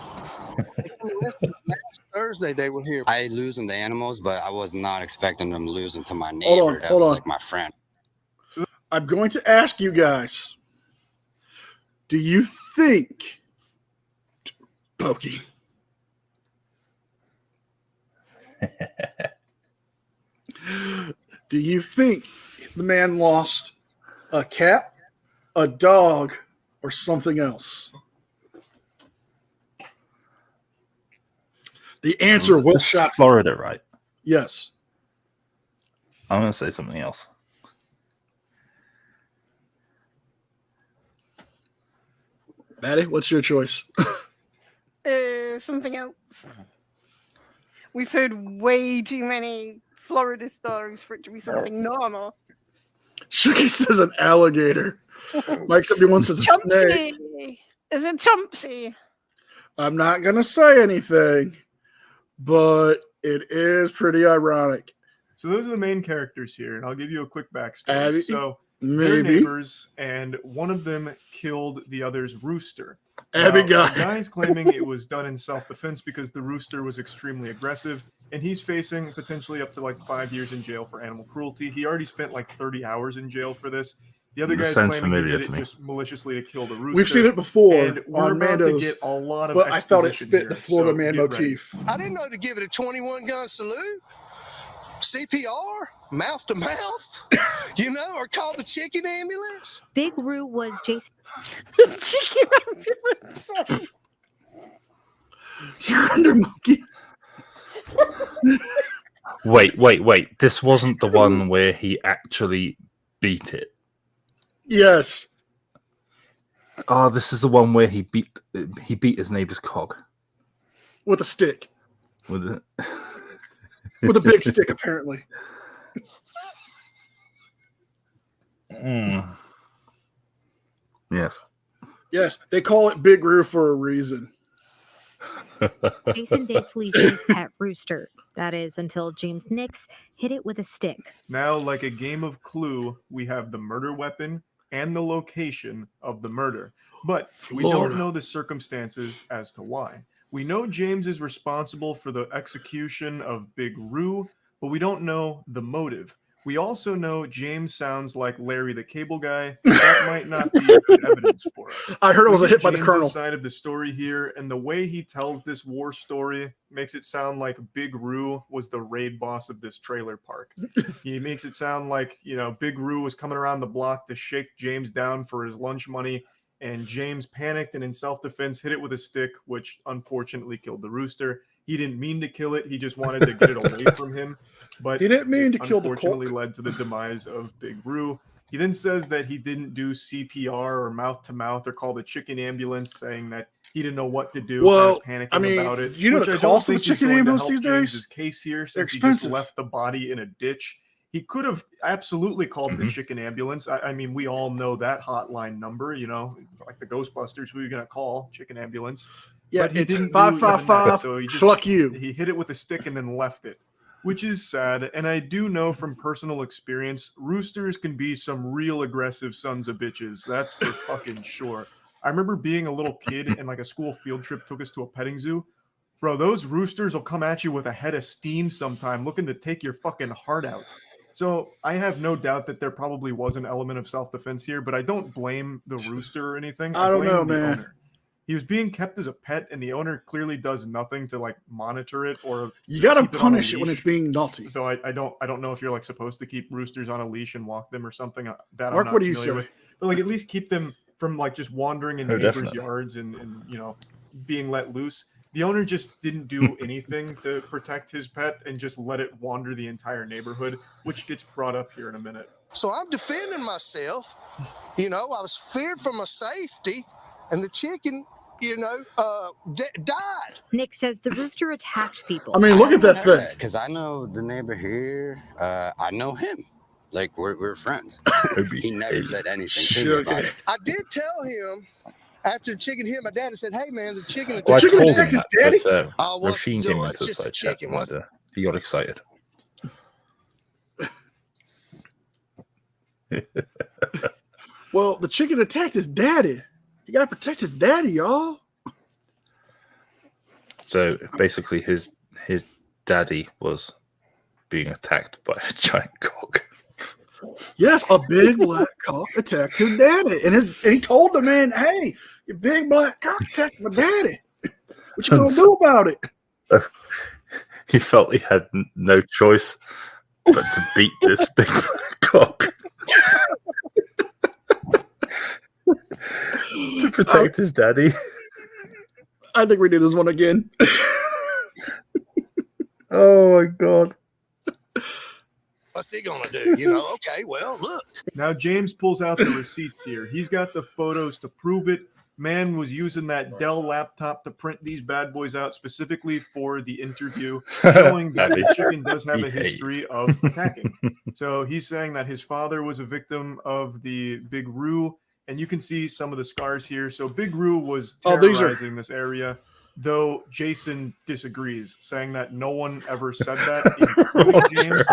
Last Thursday they were here. I lose them to animals, but I was not expecting them to lose them to my neighbor. Hold on, that hold was on. like my friend. I'm going to ask you guys, do you think, Pokey, do you think the man lost a cat, a dog, or something else? The answer will This is shock Florida, right? Yes. I'm going to say something else. Maddie, what's your choice? Something else. We've heard way too many Florida stories for it to be something normal. Shuggy says an alligator. Mike said he wants a snake. Chomsky! Is it Chomsky? I'm not going to say anything, but it is pretty ironic. So those are the main characters here, and I'll give you a quick backstory. Abby, So maybe. they're neighbors, and one of them killed the other's rooster. Abby Now, got the guy's claiming it was done in self-defense because the rooster was extremely aggressive, and he's facing potentially up to like 5 years in jail for animal cruelty. He already spent like 30 hours in jail for this. The other guy's sounds claiming he familiar did to it me. just maliciously to kill the rooster. We've seen it before and we're on about to Mando's, get a lot of but I felt it exposition fit here, the Florida so man get ready. motif. I didn't know to give it a 21 gun salute, CPR, mouth to mouth, or call the chicken ambulance. Big Roo was Jason. Chicken ambulance. You're under monkey. Wait. This wasn't the one where he actually beat it. Yes. Oh, this is the one where he beat his neighbor's cock With a stick. with it. With a big stick, apparently. Yes. Yes, they call it Big Roo for a reason. Jason did fleece his pet rooster. That is until James Nix hit it with a stick. Now, like a game of Clue, we have the murder weapon and the location of the murder. But we Florida. don't know the circumstances as to why. We know James is responsible for the execution of Big Roo, but we don't know the motive. We also know James sounds like Larry the Cable Guy. That might not be good evidence for us. I heard it was We a hit get by the James's Colonel. side of the story here, and the way he tells this war story makes it sound like Big Roo was the raid boss of this trailer park. He makes it sound like, Big Roo was coming around the block to shake James down for his lunch money, and James panicked and in self-defense hit it with a stick, which unfortunately killed the rooster. He didn't mean to kill it. He just wanted to get it away from him. But He didn't mean it to kill the unfortunately cock. led to the demise of Big Roo. He then says that he didn't do CPR or mouth to mouth or call the chicken ambulance, saying that he didn't know what to do, Well, kind of panicking I mean, about it. you know which the I don't cost of a think is chicken going to ambulance help these days? James's case here, They're since he just expensive. left the body in a ditch. He could have absolutely called the chicken ambulance. I mean, we all know that hotline number, you know, like the Ghostbusters. Who are you going to call? Chicken ambulance. Yeah, But he it's didn't do 555. that, so he just Fuck you. he hit it with a stick and then left it, which is sad. And I do know from personal experience, roosters can be some real aggressive sons of bitches. That's for fucking sure. I remember being a little kid and like a school field trip took us to a petting zoo. Bro, those roosters will come at you with a head of steam sometime, looking to take your fucking heart out. So I have no doubt that there probably was an element of self-defense here, but I don't blame the rooster or anything. I don't blame know, the man. owner. He was being kept as a pet, and the owner clearly does nothing to like monitor it or You got to keep it on a punish it when leash. it's being naughty. So I don't know if you're like supposed to keep roosters on a leash and walk them or something. That Mark, I'm not what do you familiar say? with. But like at least keep them from like just wandering in Oh, neighbors' definitely. yards and you know being let loose. The owner just didn't do anything to protect his pet and just let it wander the entire neighborhood, which gets brought up here in a minute. So I'm defending myself. You know, I was feared for my safety, and the chicken, you know, died. Nick says the rooster attacked people. I mean, look at that thing. Because I know the neighbor here. I know him. Like, we're friends. He never said anything to me about it. I did tell him after the chicken hit my dad and said, "Hey man, the chicken Well, I attacked told my him dad." that, but Oh, what's Rasheen the came deal? into It's the just a side chat chicken. and What's he got excited. Well, the chicken attacked his daddy. You got to protect his daddy, y'all. So basically, his daddy was being attacked by a giant cock. Yes, a big black cock attacked his daddy. And he told the man, "Hey, your big black cock attacked my daddy. What you gonna do about it?" He felt he had no choice but to beat this big black cock to protect his daddy. I think we do this one again. Oh my god. What's he gonna do? You know, okay, well, look. Now James pulls out the receipts here. He's got the photos to prove it. Man was using that Dell laptop to print these bad boys out specifically for the interview, showing that the chicken does have a history of attacking. So he's saying that his father was a victim of the Big Roo, and you can see some of the scars here. So Big Roo was terrorizing this area, though Jason disagrees, saying that no one ever said that, including James.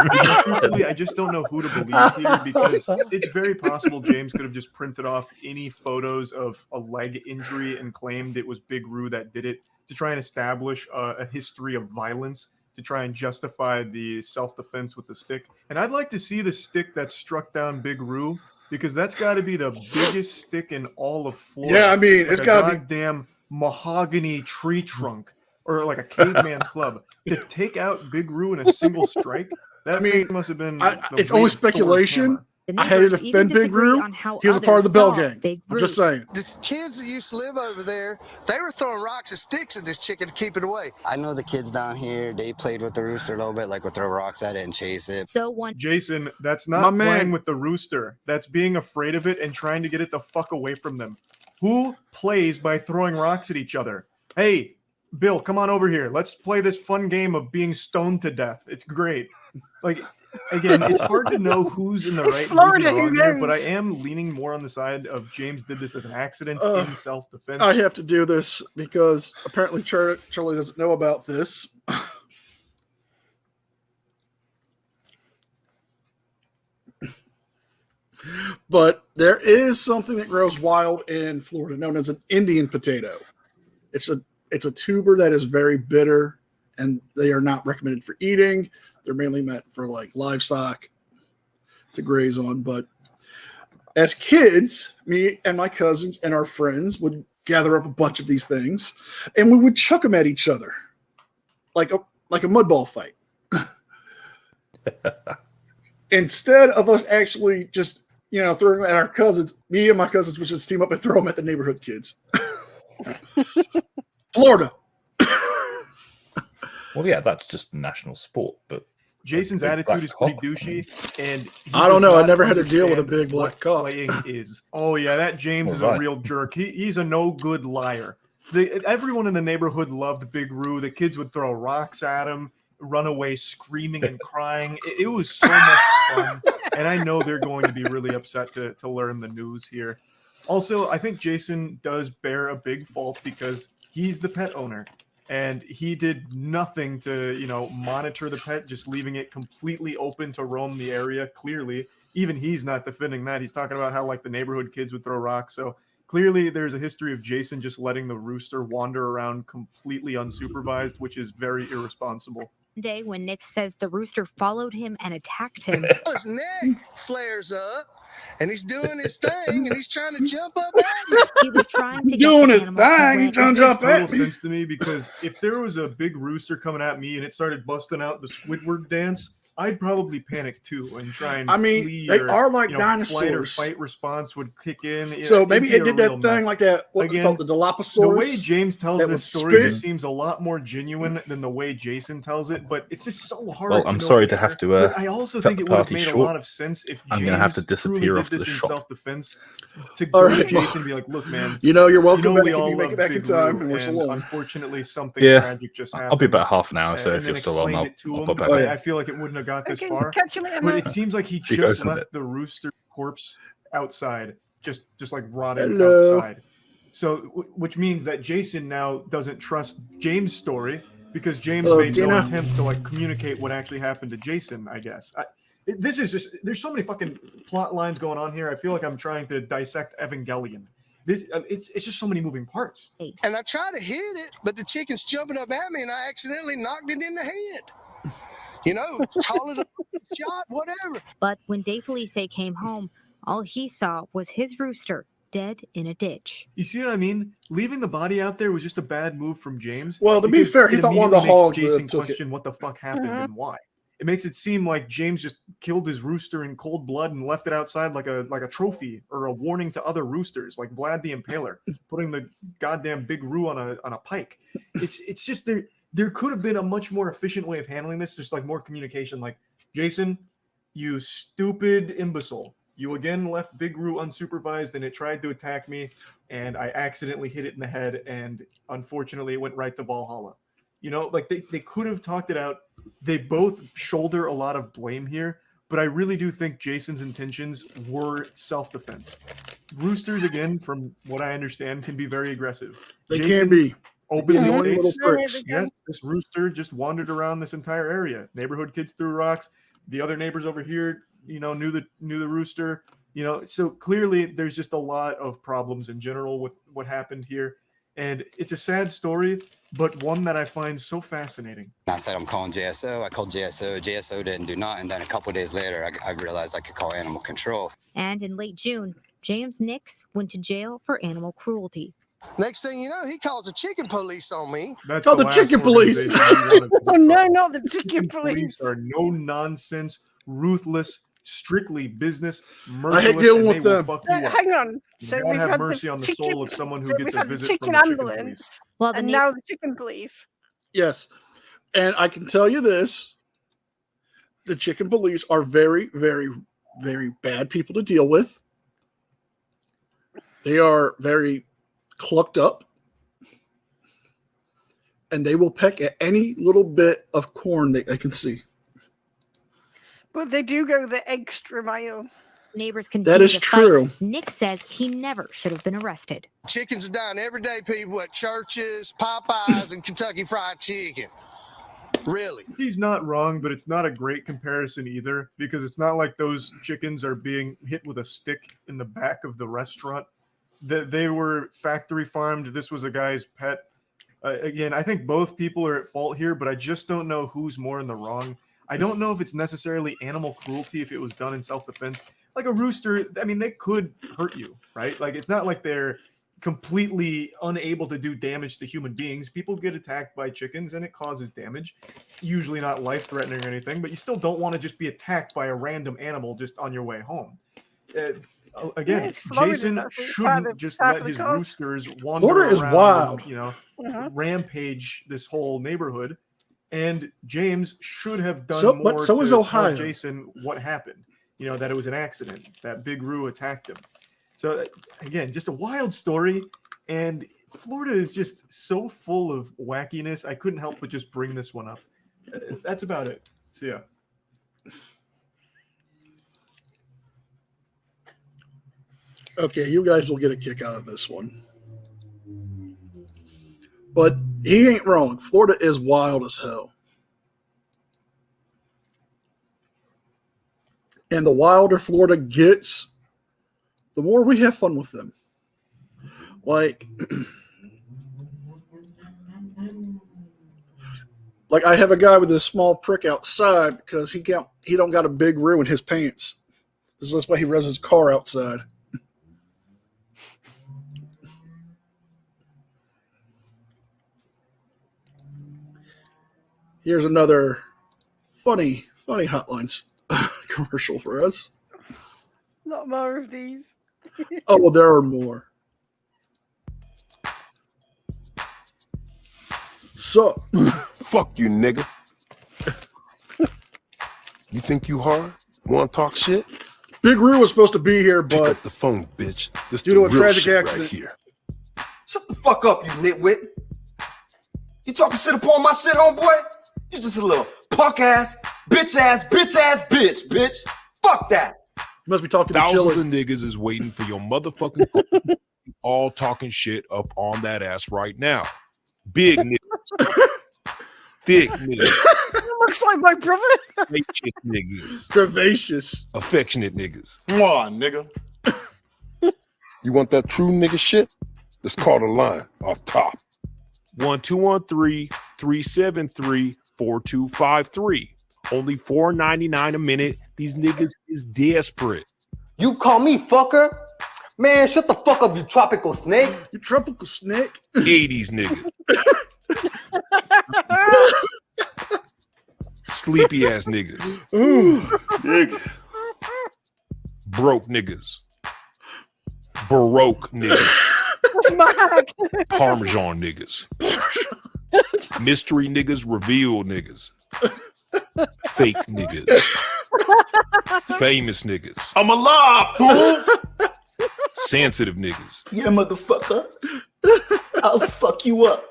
Truthfully, I just don't know who to believe here, because it's very possible James could have just printed off any photos of a leg injury and claimed it was Big Roo that did it to try and establish a history of violence, to try and justify the self-defense with the stick. And I'd like to see the stick that struck down Big Roo, because that's got to be the biggest stick in all of Florida. Yeah, I mean, it's got to be goddamn mahogany tree trunk, or like a caveman's club, to take out Big Roo in a single strike. That must have been. It's only speculation. I had to defend Big Roo. He was a part of the Bell Gang. I'm just saying. The kids that used to live over there, they were throwing rocks and sticks at this chicken to keep it away. I know the kids down here, they played with the rooster a little bit, like would throw rocks at it and chase it. Jason, that's not My playing man. with the rooster. That's being afraid of it and trying to get it the fuck away from them. Who plays by throwing rocks at each other? Hey, Bill, come on over here. Let's play this fun game of being stoned to death. It's great. Like, again, it's hard to know who's in the It's right Florida, and who's in the who wrong here, but I knows? am leaning more on the side of James did this as an accident in self-defense. I have to do this because apparently Charlie doesn't know about this. But there is something that grows wild in Florida known as an Indian potato. It's a tuber that is very bitter, and they are not recommended for eating. They're mainly meant for like livestock to graze on. But as kids, me and my cousins and our friends would gather up a bunch of these things, and we would chuck them at each other like a mud ball fight. Instead of us actually just throwing them at our cousins, me and my cousins would just team up and throw them at the neighborhood kids. Florida. Well, yeah, that's just national sport, but Jason's attitude is pretty douchey, and I don't know. I never had to deal with a big black cop. Playing is. Oh yeah, that James is a real jerk. He's a no good liar. Everyone in the neighborhood loved Big Roo. The kids would throw rocks at him, run away screaming and crying. It was so much fun, and I know they're going to be really upset to learn the news here. Also, I think Jason does bear a big fault because he's the pet owner. And he did nothing to, monitor the pet, just leaving it completely open to roam the area. Clearly, even he's not defending that. He's talking about how the neighborhood kids would throw rocks. So clearly there's a history of Jason just letting the rooster wander around completely unsupervised, which is very irresponsible. Day when Nick says the rooster followed him and attacked him. His neck flares up, and he's doing his thing, and he's trying to jump up at me. He was trying to doing his thing. He's trying to jump at me. Sense to me because if there was a big rooster coming at me and it started busting out the Squidward dance, I'd probably panic too and try and flee. They are like dinosaurs. Flight or fight response would kick in. So maybe it did that thing like that. What called the Dilophosaurus? The way James tells this story seems a lot more genuine than the way Jason tells it, but it's just so hard. Well, I'm sorry to have to. I also think it would have made a lot of sense if James I'm gonna have to disappear off the shop. Self-defense to go to Jason and be like, "Look, man, you're welcome back we if all you make it back in time, and we're so long. Unfortunately, something tragic just happened. I'll be about half an hour, so if you're still on, I'll pop back. I feel like it wouldn't have got this far. But it seems like he just left the rooster corpse outside, just like rotting outside. So, which means that Jason now doesn't trust James' story because James made no attempt to communicate what actually happened to Jason. I guess this is just there's so many fucking plot lines going on here. I feel like I'm trying to dissect Evangelion. It's just so many moving parts. And I try to hit it, but the chicken's jumping up at me, and I accidentally knocked it in the head. Call it a shot, whatever. But when Dave Felice came home, all he saw was his rooster dead in a ditch. You see what I mean? Leaving the body out there was just a bad move from James. Well, to be fair, he thought one of the hogs Jason question what the fuck happened and why. It makes it seem like James just killed his rooster in cold blood and left it outside like a trophy or a warning to other roosters, like Vlad the Impaler, putting the goddamn Big Roo on a pike. It's just there could have been a much more efficient way of handling this, just like more communication. Like, Jason, you stupid imbecile. You again left Big Roo unsupervised and it tried to attack me and I accidentally hit it in the head and unfortunately it went right to Valhalla. They could have talked it out. They both shoulder a lot of blame here, but I really do think Jason's intentions were self-defense. Roosters, again, from what I understand, can be very aggressive. They can be. Openly states, yes, this rooster just wandered around this entire area. Neighborhood kids threw rocks. The other neighbors over here, knew the rooster. So clearly there's just a lot of problems in general with what happened here. And it's a sad story, but one that I find so fascinating. I said, I'm calling JSO. I called JSO. JSO didn't do nothing. Then a couple of days later, I realized I could call animal control. And in late June, James Nix went to jail for animal cruelty. Next thing you know, he calls the chicken police on me. That's the chicken police. Oh, no, not the chicken police. Are no nonsense, ruthless, strictly business, merciless. I hate dealing with them. Hang on. So God have mercy on the soul of someone who gets a visit from the ambulance, chicken police. Well, and now the chicken police. Yes. And I can tell you this. The chicken police are very, very, very bad people to deal with. They are very clucked up, and they will peck at any little bit of corn that they can see. But they do go the extra mile. Neighbors continue that is true. Fight. Nick says he never should have been arrested. Chickens are dying every day, people, at churches, Popeyes, and Kentucky Fried Chicken. Really? He's not wrong, but it's not a great comparison either, because it's not like those chickens are being hit with a stick in the back of the restaurant. They were factory farmed. This was a guy's pet. Again, I think both people are at fault here, but I just don't know who's more in the wrong. I don't know if it's necessarily animal cruelty if it was done in self-defense. Like a rooster, I mean, they could hurt you, right? Like, it's not like they're completely unable to do damage to human beings. People get attacked by chickens and it causes damage. Usually not life-threatening or anything, but you still don't want to just be attacked by a random animal just on your way home. Again, Jason shouldn't just let his roosters wander around, wild. rampage this whole neighborhood. And James should have done more so to is Ohio. tell Jason what happened. You know, that it was an accident, that Big Roo attacked him. So again, just a wild story. And Florida is just so full of wackiness. I couldn't help but just bring this one up. That's about it. So yeah. Okay, you guys will get a kick out of this one. But he ain't wrong. Florida is wild as hell. And the wilder Florida gets, the more we have fun with them. Like I have a guy with a small prick outside because he don't got a big roo in his pants. This is why he runs his car outside. Here's another funny hotline commercial for us. Not more of these. Oh, well, there are more. So, fuck you, nigga. You think you hard? Want to talk shit? Big Roo was supposed to be here, but pick up the phone, bitch. This due to a the real tragic shit accident. right here. Shut the fuck up, you nitwit. You talking shit upon my shit, homeboy? You just a little punk ass, bitch. Fuck that. You must be talking to Thousands Chili. of niggas is waiting for your motherfucking call. All talking shit up on that ass right now. Big niggas. Thick niggas. Looks like my brother. Gracious niggas. Curvaceous. Affectionate niggas. Come on, nigga. You want that true nigga shit? Let's call the line off top. 1213-373-4253. Only $4.99 a minute. These niggas is desperate. You call me fucker? Man, shut the fuck up, you tropical snake. You tropical snake? 80s niggas. Sleepy ass niggas. Ooh, nigga. Broke niggas. Baroque niggas. Smack. Parmesan niggas. Mystery niggas, reveal niggas. Fake niggas. Famous niggas. I'm alive, fool. Sensitive niggas. Yeah, motherfucker. I'll fuck you up.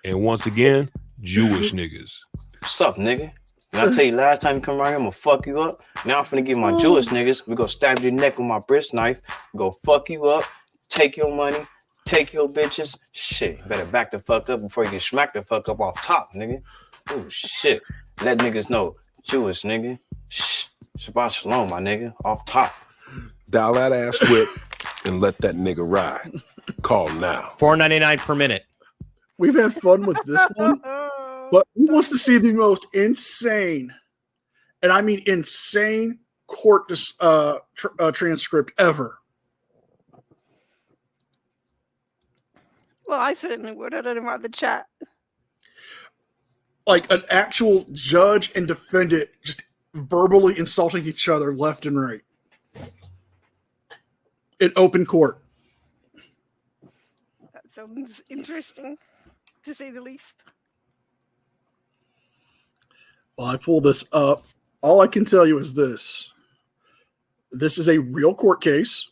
And once again, Jewish niggas. What's up, nigga? And I tell you, last time you come around here, I'm gonna fuck you up. Now I'm finna get my Jewish niggas. We gonna stab your neck with my bristle knife. We gonna fuck you up, take your money, take your bitches. Shit, you better back the fuck up before you get smacked the fuck up off top, nigga. Oh shit. Let niggas know. Jewish nigga. Shh. Shabbat shalom, my nigga. Off top. Dial that ass whip and let that nigga ride. Call now. $4.99 per minute. we've had fun with this one, but who wants to see the most insane, and I mean insane, court transcript ever? Well, I certainly would. I don't know about the chat. Like an actual judge and defendant just verbally insulting each other left and right in open court. That sounds interesting, to say the least. Well, I pull this up. All I can tell you is this. This is a real court case.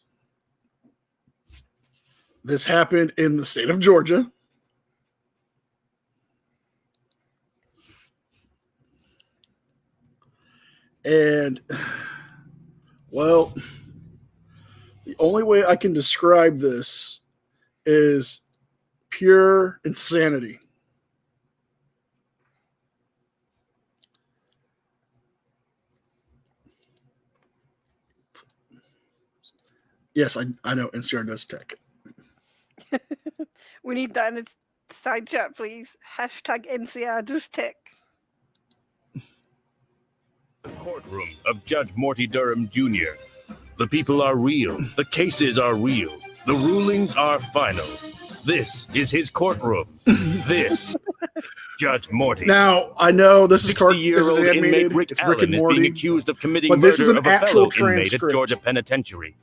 This happened in the state of Georgia. And, well, the only way I can describe this is pure insanity. Yes, I know NCR does tech. We need that in the side chat, please. Hashtag NCR does tech. The courtroom of Judge Morty Durham Jr. The people are real. The cases are real. The rulings are final. This is his courtroom. This, Judge Morty. Now, I know this is 60-year-old inmate animated. Rick It's Rick Allen and is Morty, being accused of committing but this is murder an of a actual fellow inmate at transcript. Georgia Penitentiary.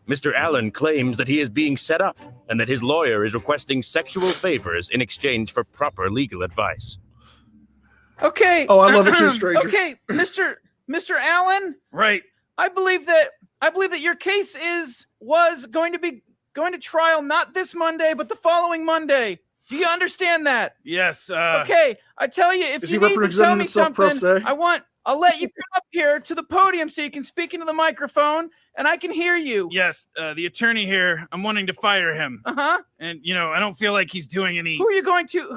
Mr. Allen claims that he is being set up and that his lawyer is requesting sexual favors in exchange for proper legal advice. Okay. Oh, I love it too, stranger. Okay, Mr. Allen. Right. I believe that your case was going to trial not this Monday, but the following Monday. Do you understand that? Yes. Okay. I tell you, if Is you he need to tell representing me himself pro something, se? I'll let you come up here to the podium so you can speak into the microphone and I can hear you. Yes, the attorney here, I'm wanting to fire him. Uh-huh. And, I don't feel like he's doing any... Who are you going to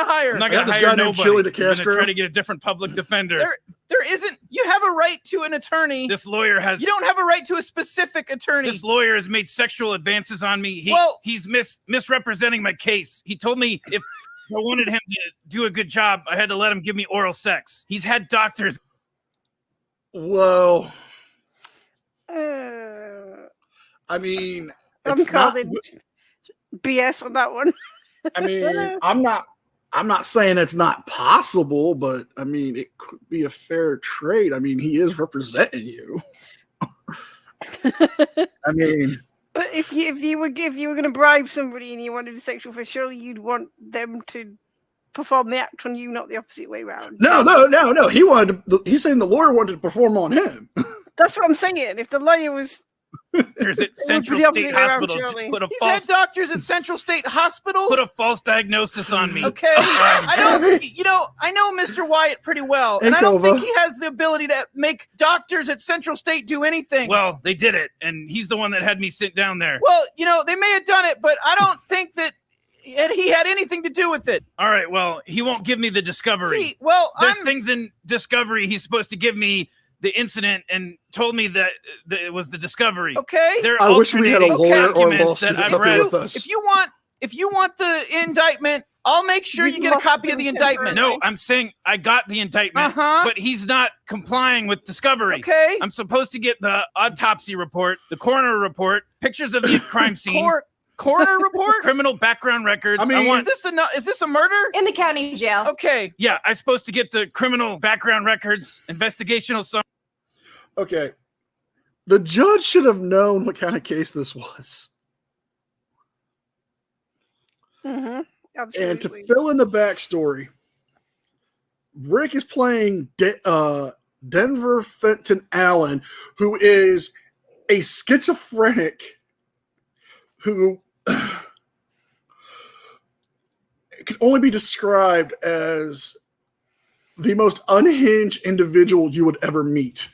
hire? I'm not going to hire nobody. Chili de I'm going to Castro. try to get a different public defender. There isn't... You have a right to an attorney. This lawyer has... You don't have a right to a specific attorney. This lawyer has made sexual advances on me. He's misrepresenting my case. He told me if I wanted him to do a good job, I had to let him give me oral sex. He's had doctors... Whoa. I mean, I'm calling BS on that one. I mean, I'm not saying it's not possible, but I mean, it could be a fair trade. I mean, he is representing you. I mean, but if you were going to bribe somebody and you wanted a sexual for, surely you'd want them to perform the act on you, not the opposite way around. No. He's saying the lawyer wanted to perform on him. That's what I'm saying. If the lawyer was... Doctors at Central State Hospital He's had doctors at Central State Hospital put a false diagnosis on me. Okay, I know Mr. Wyatt pretty well, and I don't think he has the ability to make doctors at Central State do anything. Well, they did it, and he's the one that had me sit down there. Well, they may have done it, but I don't think that he had anything to do with it. All right, well, he won't give me the discovery. There's things in discovery he's supposed to give me. The incident and told me that it was the discovery. Okay. I wish we had a lawyer or a law student up here with us. If you want the indictment, I'll make sure you get a copy of the indictment. No, I'm saying I got the indictment, but he's not complying with discovery. Okay. I'm supposed to get the autopsy report, the coroner report, pictures of the crime scene. Coroner report? Criminal background records. I mean, is this a murder? In the county jail. Okay. Yeah, I'm supposed to get the criminal background records, investigational summary. Okay. The judge should have known what kind of case this was. Mm-hmm. Absolutely. And to fill in the backstory, Rick is playing Denver Fenton Allen, who is a schizophrenic who can only be described as the most unhinged individual you would ever meet.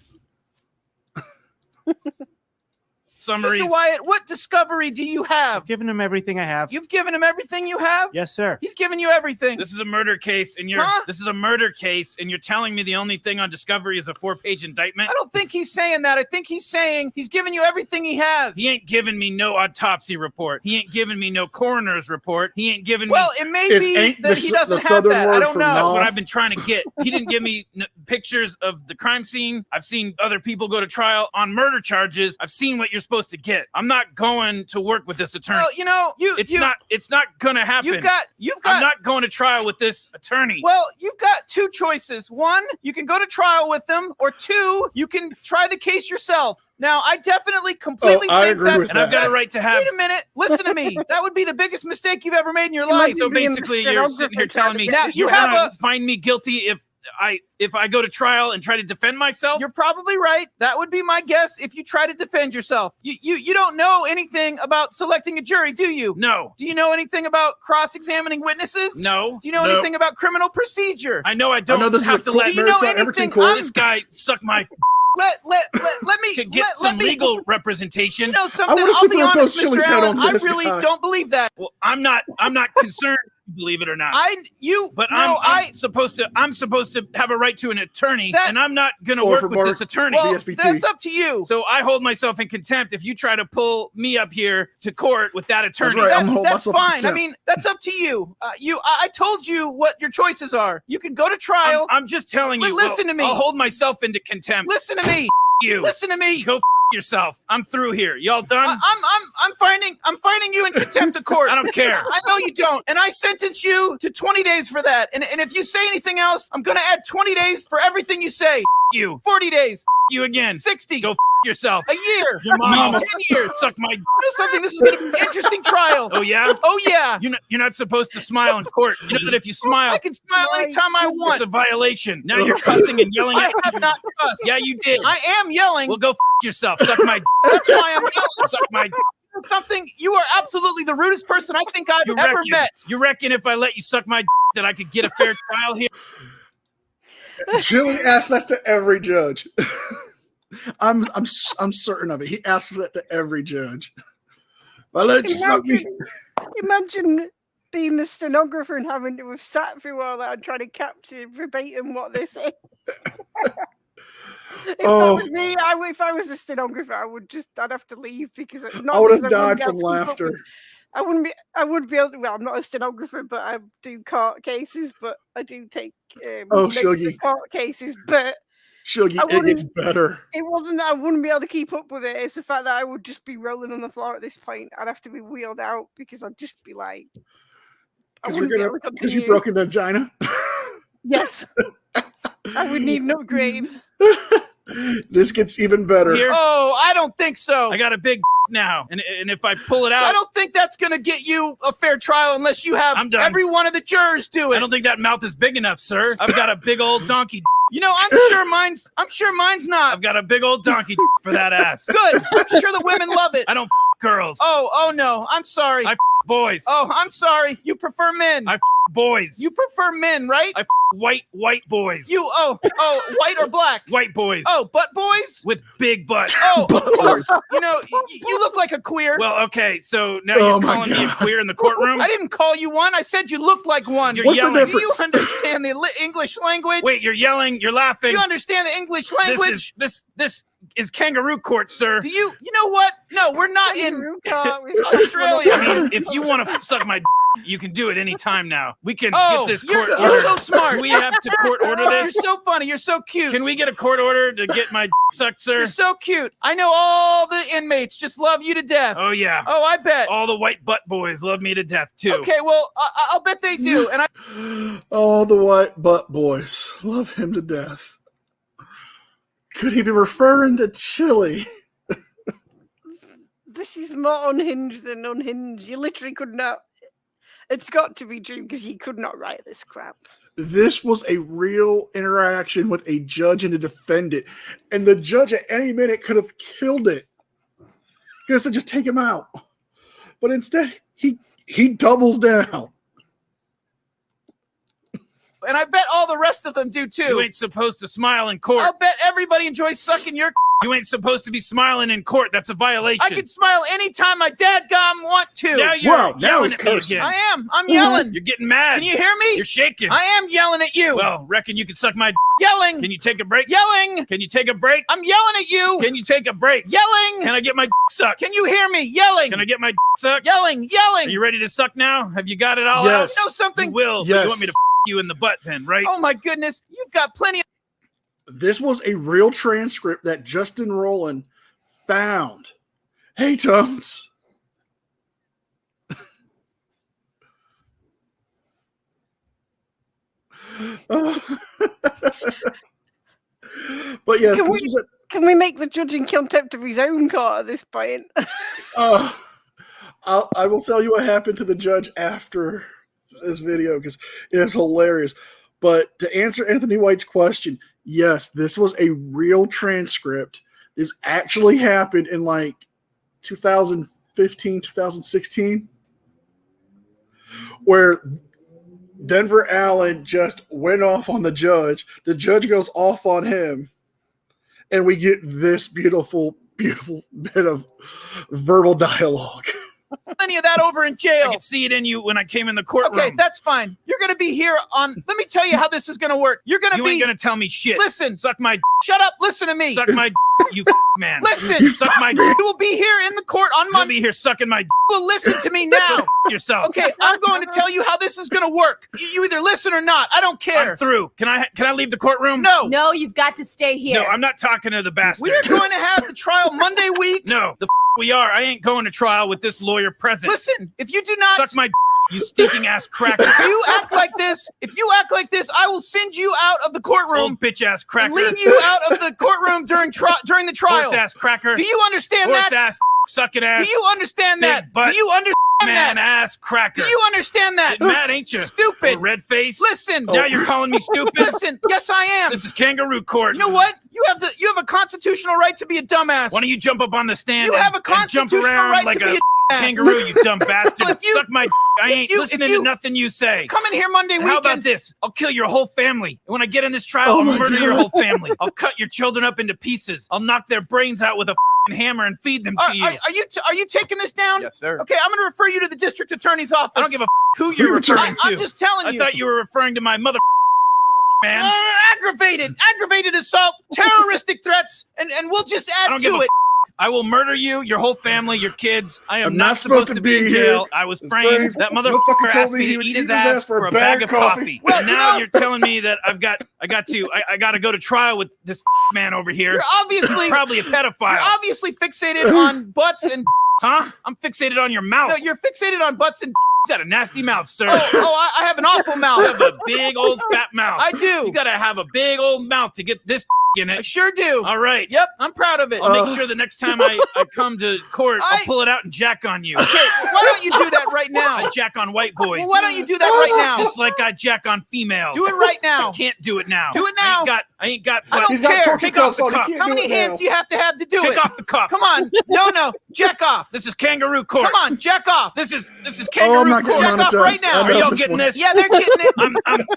Summaries. Mr. Wyatt, what discovery do you have? I've given him everything I have. You've given him everything you have? Yes, sir. He's given you everything. This is a murder case, and this is a murder case, and you're telling me the only thing on discovery is a 4-page indictment? I don't think he's saying that. I think he's saying he's given you everything he has. He ain't giving me no autopsy report. He ain't giving me no coroner's report. He ain't giving me... Well, it may be that he doesn't have that. I don't know. That's what I've been trying to get. He didn't give me pictures of the crime scene. I've seen other people go to trial on murder charges. I've seen what you're supposed to get. I'm not going to work with this attorney. Well, it's not gonna happen. You've got I'm not going to trial with this attorney. Well, you've got two choices. One, you can go to trial with them, or two, you can try the case yourself. Now, I definitely completely think that, and I've got a right to have. Wait a minute, listen to me. That would be the biggest mistake you've ever made in your life. So basically, you're sitting here telling me now you have to find me guilty if I go to trial and try to defend myself. You're probably right. That would be my guess if you try to defend yourself. You don't know anything about selecting a jury, do you? No. Do you know anything about cross-examining witnesses? No. Do you know anything about criminal procedure? I know I don't have to let this guy suck my let me to get some legal representation. You know something? I'll be honest, Mr. Allen, I really don't believe that. Well, I'm not concerned. Believe it or not, I'm supposed to have a right to an attorney, and I'm not going to work with this attorney. Well, that's up to you. So I hold myself in contempt if you try to pull me up here to court with that attorney. That's right. That's fine. I mean, that's up to you. I told you what your choices are. You can go to trial. I'm just telling you. Listen to me. I'll hold myself into contempt. Listen to me. You. Listen to me. Go yourself. I'm through here. Y'all done? I'm finding you in contempt of court. I don't care. I know you don't. And I sentence you to 20 days for that. And if you say anything else, I'm going to add 20 days for everything you say. You. 40 days. you again. 60. Go yourself. A year. Your mama. 10 years. Suck my. Something. This is gonna be an interesting trial. Oh yeah. Oh yeah. You're not supposed to smile in court. You know that if you smile, I can smile anytime I want. It's a violation. Now you're cussing and yelling. I have not cussed. Yeah, you did. I am yelling. Well, go yourself. Suck my. That's why I'm yelling. Suck my. Something. You are absolutely the rudest person I think I've ever met. You reckon if I let you suck my that I could get a fair trial here? Jilly asks that to every judge. I'm certain of it. He asks that to every judge. I let you suck me. Imagine being the stenographer and having to have sat through all that and trying to capture verbatim what they say. If that was me, if I was a stenographer, I'd have to leave because I would have died from laughter. I wouldn't be able to. Well, I'm not a stenographer, but I do court cases. But I do take Shuggy court cases. But Shuggy, it gets better. It wasn't that I wouldn't be able to keep up with it. It's the fact that I would just be rolling on the floor at this point. I'd have to be wheeled out because I'd just be like, because you broke a vagina. Yes, I would need an upgrade. This gets even better. Oh, I don't think so. I got a big now, and if I pull it out, I don't think that's gonna get you a fair trial unless you have every one of the jurors do it. I don't think that mouth is big enough, sir. I've got a big old donkey. You know, I'm sure mine's not. I've got a big old donkey for that ass. Good. I'm sure the women love it. I don't girls. Oh no. I'm sorry. I boys. Oh, I'm sorry. You prefer men. I boys. You prefer men, right? I white boys. You white or black? White boys. Oh, butt boys with big butts. Oh, of course. You know, you look like a queer. Well, okay. So now you're calling me a queer in the courtroom? I didn't call you one. I said you look like one. You're yelling. Do you understand the English language? Wait, you're yelling. You're laughing. Do you understand the English language? This is kangaroo court, sir. Do you know what? No, we're not in Australia. I mean, if you want to suck my you can do it any time now. We can get this court order. You're so smart. Do we have to court order this? You're so funny. You're so cute. Can we get a court order to get my sucked, sir? You're so cute. I know all the inmates just love you to death. Oh, yeah. Oh, I bet. All the white butt boys love me to death, too. Okay, well, I'll bet they do. And all the white butt boys love him to death. Could he be referring to Chili? This is more unhinged than unhinged. You literally could not. It's got to be true because you could not write this crap. This was a real interaction with a judge and a defendant. And the judge at any minute could have killed it. He could have said, just take him out. But instead, he doubles down. And I bet all the rest of them do too. You ain't supposed to smile in court. I'll bet everybody enjoys sucking your. You ain't supposed to be smiling in court. That's a violation. I can smile anytime my dadgum want to. Now you're yelling at me again. I am. I'm yelling. You're getting mad. Can you hear me? You're shaking. I am yelling at you. Well, reckon you can suck my. Yelling. Can you take a break? Yelling. Can you take a break? I'm yelling at you. Can you take a break? Yelling. Can I get my sucked? Can you hear me? Yelling. Can I get my sucked? Yelling. Yelling. Are you ready to suck now? Have you got it all out? Know something? You will. Yes. But you want me to you in the butt then, right? Oh my goodness. You've got plenty of. This was a real transcript that Justin Rowland found. Hey, Tones. But yes, can we make the judge in contempt of his own court at this point? I will tell you what happened to the judge after this video because it is hilarious. But to answer Anthony White's question, yes, this was a real transcript. This actually happened in like 2015, 2016, where Denver Allen just went off on the judge. The judge goes off on him, and we get this beautiful, beautiful bit of verbal dialogue. Plenty of that over in jail. I could see it in you when I came in the courtroom. Okay, that's fine. You're going to be here on. Let me tell you how this is going to work. You ain't going to tell me shit. Listen, suck my. Shut up. Listen to me. Suck my. You man. Listen, suck my. You will be here in the court on Monday. You'll be here sucking my. Well, listen to me now. Yourself. Okay, I'm going to tell you how this is going to work. You either listen or not. I don't care. I'm through. Can I leave the courtroom? No, you've got to stay here. No, I'm not talking to the bastard. We are going to have the trial Monday week. No, we are. I ain't going to trial with this lawyer present. Listen, if you do not suck my, You stinking ass cracker. If you act like this, I will send you out of the courtroom. Old bitch ass cracker. And leave you out of the courtroom during the trial. Horse ass cracker. Do you understand that? Horse ass sucking ass. Do you understand that? Do you understand that? Man ass cracker. Do you understand that? Mad ain't you? Stupid. Red face. Listen. Now you're calling me stupid. Listen. Yes, I am. This is kangaroo court. You know what? You have a constitutional right to be a dumbass. Why don't you jump up on the stand? You have a constitutional right like to be a kangaroo, you dumb bastard. Suck my I ain't listening to nothing you say. Come in here Monday weekend. How about this? I'll kill your whole family. And when I get in this trial, I'll murder your whole family. I'll cut your children up into pieces. I'll knock their brains out with a hammer and feed them to you. Are you taking this down? Yes, sir. Okay, I'm going to refer you to the district attorney's office. I don't give a who you're referring to. I'm just telling you. I thought you were referring to my mother man. Aggravated assault, terroristic threats, and we'll just add to it. I will murder you, your whole family, your kids. I am not supposed to be in jail. I was framed. That motherfucker asked me to eat his ass for a bag of coffee. Well, now you're telling me that I got to go to trial with this man over here. You're obviously probably a pedophile. You're obviously fixated on butts and huh? I'm fixated on your mouth. No, you're fixated on butts and you got a nasty mouth, sir. I have an awful mouth. You have a big old fat mouth. I do. You gotta have a big old mouth to get this in it. I sure do. All right. Yep, I'm proud of it. I'll make sure the next time I come to court, I'll pull it out and jack on you. Okay, why don't you do that right now? I jack on white boys. Well, why don't you do that right now? Just like I jack on females. Do it right now. I can't do it now. Do it now. I ain't got. I don't care. Take off the cuff. How many hands do you have to do it? Take off the cuff. Come on. No. Jack off. This is kangaroo court. Come on, jack off. This is kangaroo court. Jack off right now. Are y'all getting this? Yeah, they're getting it.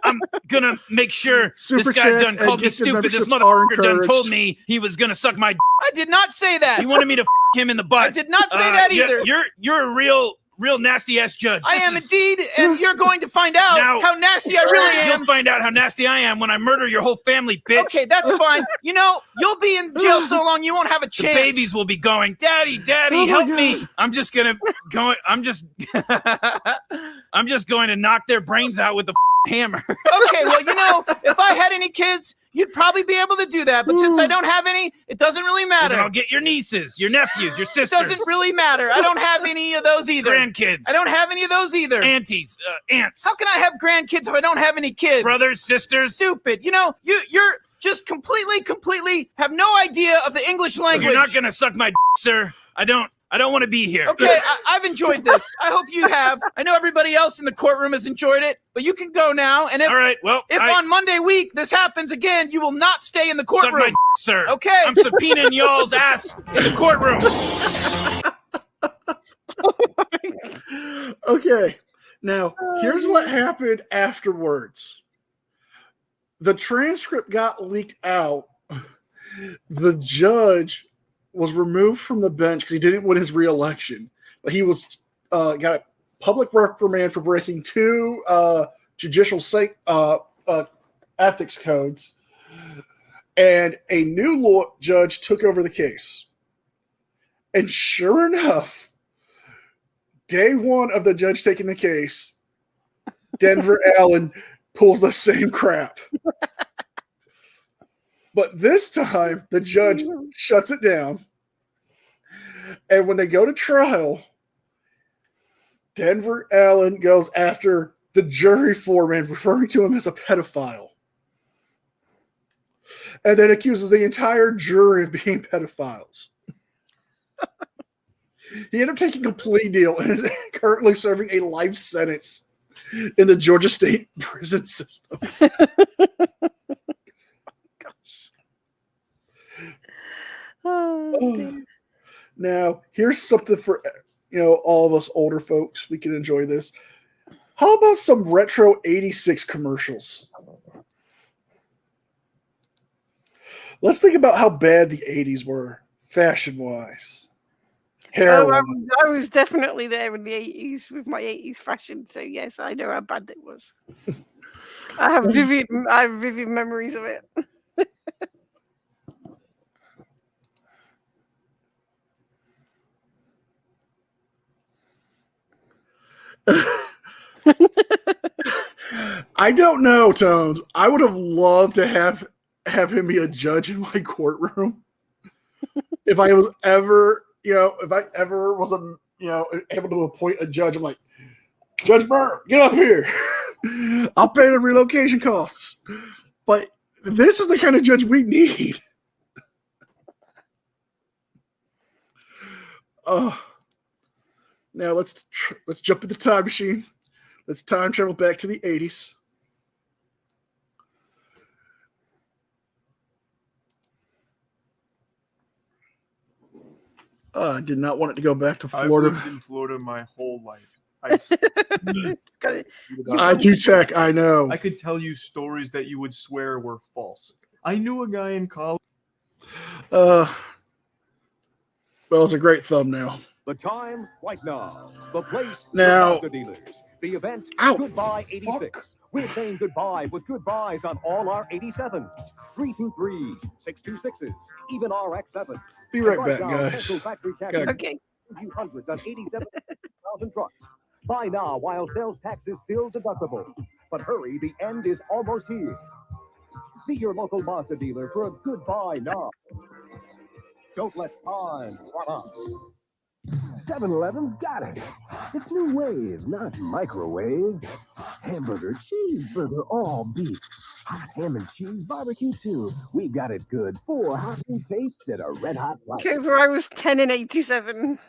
I'm gonna make sure this guy done called me stupid. This motherfucker done told me he was gonna suck my. I did not say that. You wanted me to him in the butt. I did not say that either. You're a real nasty ass judge. I am indeed, and you're going to find out how nasty I really am. You'll find out how nasty I am when I murder your whole family, bitch. Okay, that's fine. You know, you'll be in jail so long you won't have a chance. The babies will be going, Daddy, help me. I'm just going to knock their brains out with the hammer. Okay, well, you know, if I had any kids, you'd probably be able to do that. But since I don't have any, it doesn't really matter. Well, I'll get your nieces, your nephews, your sisters. It doesn't really matter. I don't have any of those either. Grandkids. I don't have any of those either. Aunties, aunts. How can I have grandkids if I don't have any kids? Brothers, sisters. Stupid. You know, you're just completely have no idea of the English language. You're not going to suck my d, sir. I don't want to be here. Okay, I've enjoyed this. I hope you have. I know everybody else in the courtroom has enjoyed it, but you can go now. And all right, well, if on Monday week this happens again, you will not stay in the courtroom. Suck my d, sir. Okay. I'm subpoenaing y'all's ass in the courtroom. Okay, now here's what happened afterwards. The transcript got leaked out. The judge was removed from the bench because he didn't win his re-election, but he was got a public reprimand for breaking two judicial ethics codes, and a new judge took over the case. And sure enough, day one of the judge taking the case, Denver Allen pulls the same crap. But this time, the judge shuts it down. And when they go to trial, Denver Allen goes after the jury foreman, referring to him as a pedophile. And then accuses the entire jury of being pedophiles. He ended up taking a plea deal and is currently serving a life sentence in the Georgia State prison system. Now, here's something for all of us older folks. We can enjoy this. How about some retro 86 commercials? Let's think about how bad the 80s were, fashion-wise. I was definitely there in the 80s with my 80s fashion, so yes, I know how bad it was. I have vivid memories of it. I don't know, Tones. I would have loved to have him be a judge in my courtroom. If I was ever, able to appoint a judge, I'm like, Judge Burr, get up here. I'll pay the relocation costs. But this is the kind of judge we need. Now let's jump in the time machine. Let's time travel back to the 80s. I did not want it to go back to Florida. I've lived in Florida my whole life. I do tech, I know. I could tell you stories that you would swear were false. I knew a guy in college. Well, it's a great thumbnail. The time, right now. The place, now, the dealers. The event, ow, Goodbye 86. Fuck. We're saying goodbye with goodbyes on all our 87s, 323s, 626s, even RX7. Be right back, guys. Okay. Hundreds of 87,000 trucks. Buy now while sales tax is still deductible. But hurry, the end is almost here. See your local Mazda dealer for a good buy now. Don't let time run out. 7-Eleven's got it. It's new wave, not microwave. Hamburger, cheeseburger, all beef. Hot ham and cheese barbecue too. We got it good. 4 hot new tastes at a red hot price. Cooper, I was 10 in 87.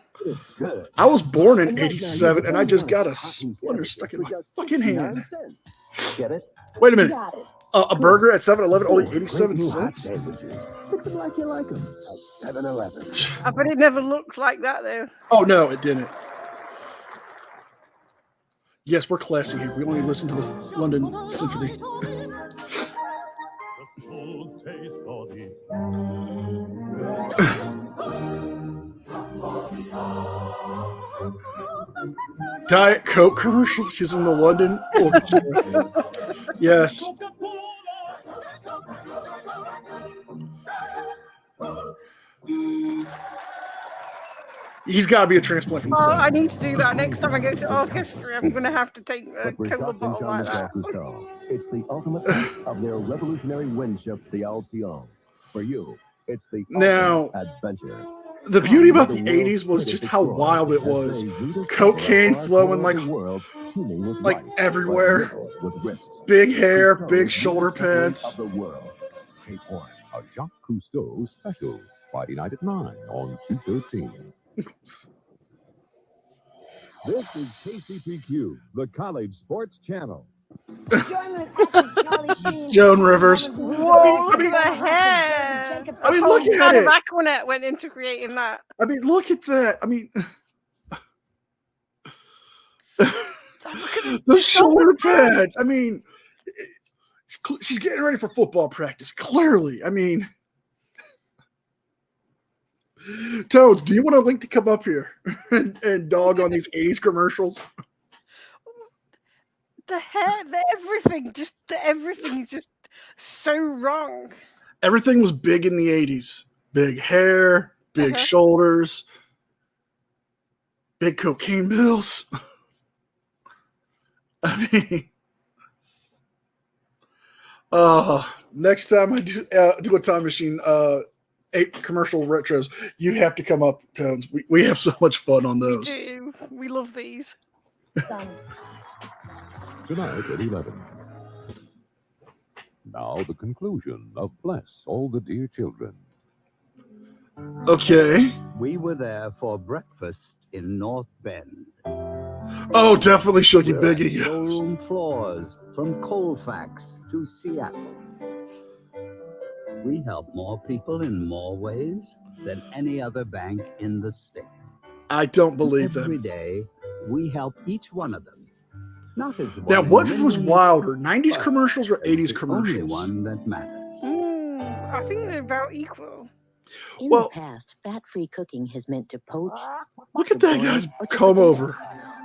Good. I was born in 87 and I just got a splinter stuck in my fucking hand. Get it? Wait a minute. A burger at 7-Eleven only 87 cents? Fix them like you like them at 7-Eleven. I bet it never looked like that though. Oh no, it didn't. Yes, we're classy here. We only listen to the London Symphony. Diet Coke commercial using the London Orchestra. Yes. He's got to be a transplant from the sun. I need to do that next time I go to orchestra. I'm going to have to take a cola bottle like that. It's the ultimate of their revolutionary windship, the Alcyon. For you, it's the now adventure. The beauty about the 80s was just how wild it was. Cocaine flowing like everywhere. Big hair, big shoulder pads. Cape Horn, a Jacques Cousteau special. Friday night at 9 on Q13. This is KCPQ, the College Sports Channel. Joan Rivers. Whoa, look at the hair. I mean, look at it. Aquanet went into creating that. I mean, look at that. I mean, the shoulder pads. I mean, she's getting ready for football practice. Clearly, I mean, Toads, do you want a link to come up here and dog on these 80s commercials? The hair, everything is just so wrong. Everything was big in the 80s. Big hair, big shoulders, big cocaine bills. I mean, next time I do a time machine, 8 commercial retros, you have to come up, Tones. We have so much fun on those. We do. We love these. Tonight at 11. Now the conclusion of Bless All the Dear Children. Okay. We were there for breakfast in North Bend. Oh, definitely Shuggy Biggie. Showroom floors from Colfax to Seattle. We help more people in more ways than any other bank in the state. I don't believe that. Every day, we help each one of them. Not as one now, what was wilder, 90s commercials or 80s commercials? Only one that matters. I think they're about equal. In the past, fat-free cooking has meant to poach. Look at that guy's comb over.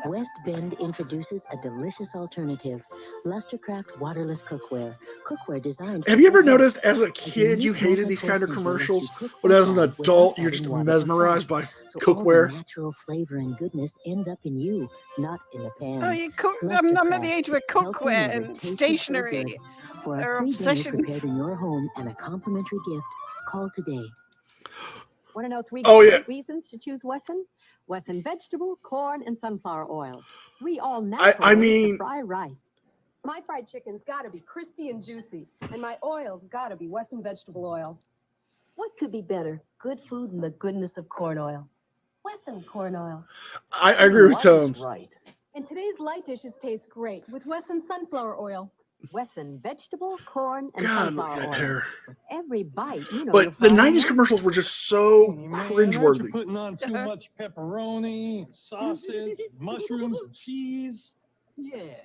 West Bend introduces a delicious alternative: Lustercraft waterless cookware. Cookware designed. Have you ever noticed, as a kid, you hated these kind of commercials, but as an adult, you're just mesmerized by cookware? Natural flavor and goodness ends up in you, not in the pan. Oh, you cook. I'm at the age where cookware and stationery are obsessions. Prepared in your home and a complimentary gift. Call today. Want to know 3 great reasons to choose Wesson? Wesson vegetable, corn, and sunflower oil. 3 all natural I ways mean, to fry right. My fried chicken's got to be crispy and juicy, and my oil's got to be Wesson vegetable oil. What could be better? Good food and the goodness of corn oil. Wesson corn oil. I agree with Tones. Right. And today's light dishes taste great with Wesson sunflower oil. Wesson vegetable, corn, and God, sunflower look at oil. her. Every bite, you know. But the 90s commercials were just so cringeworthy. Putting on too much pepperoni, sausage, mushrooms, and cheese. Yes.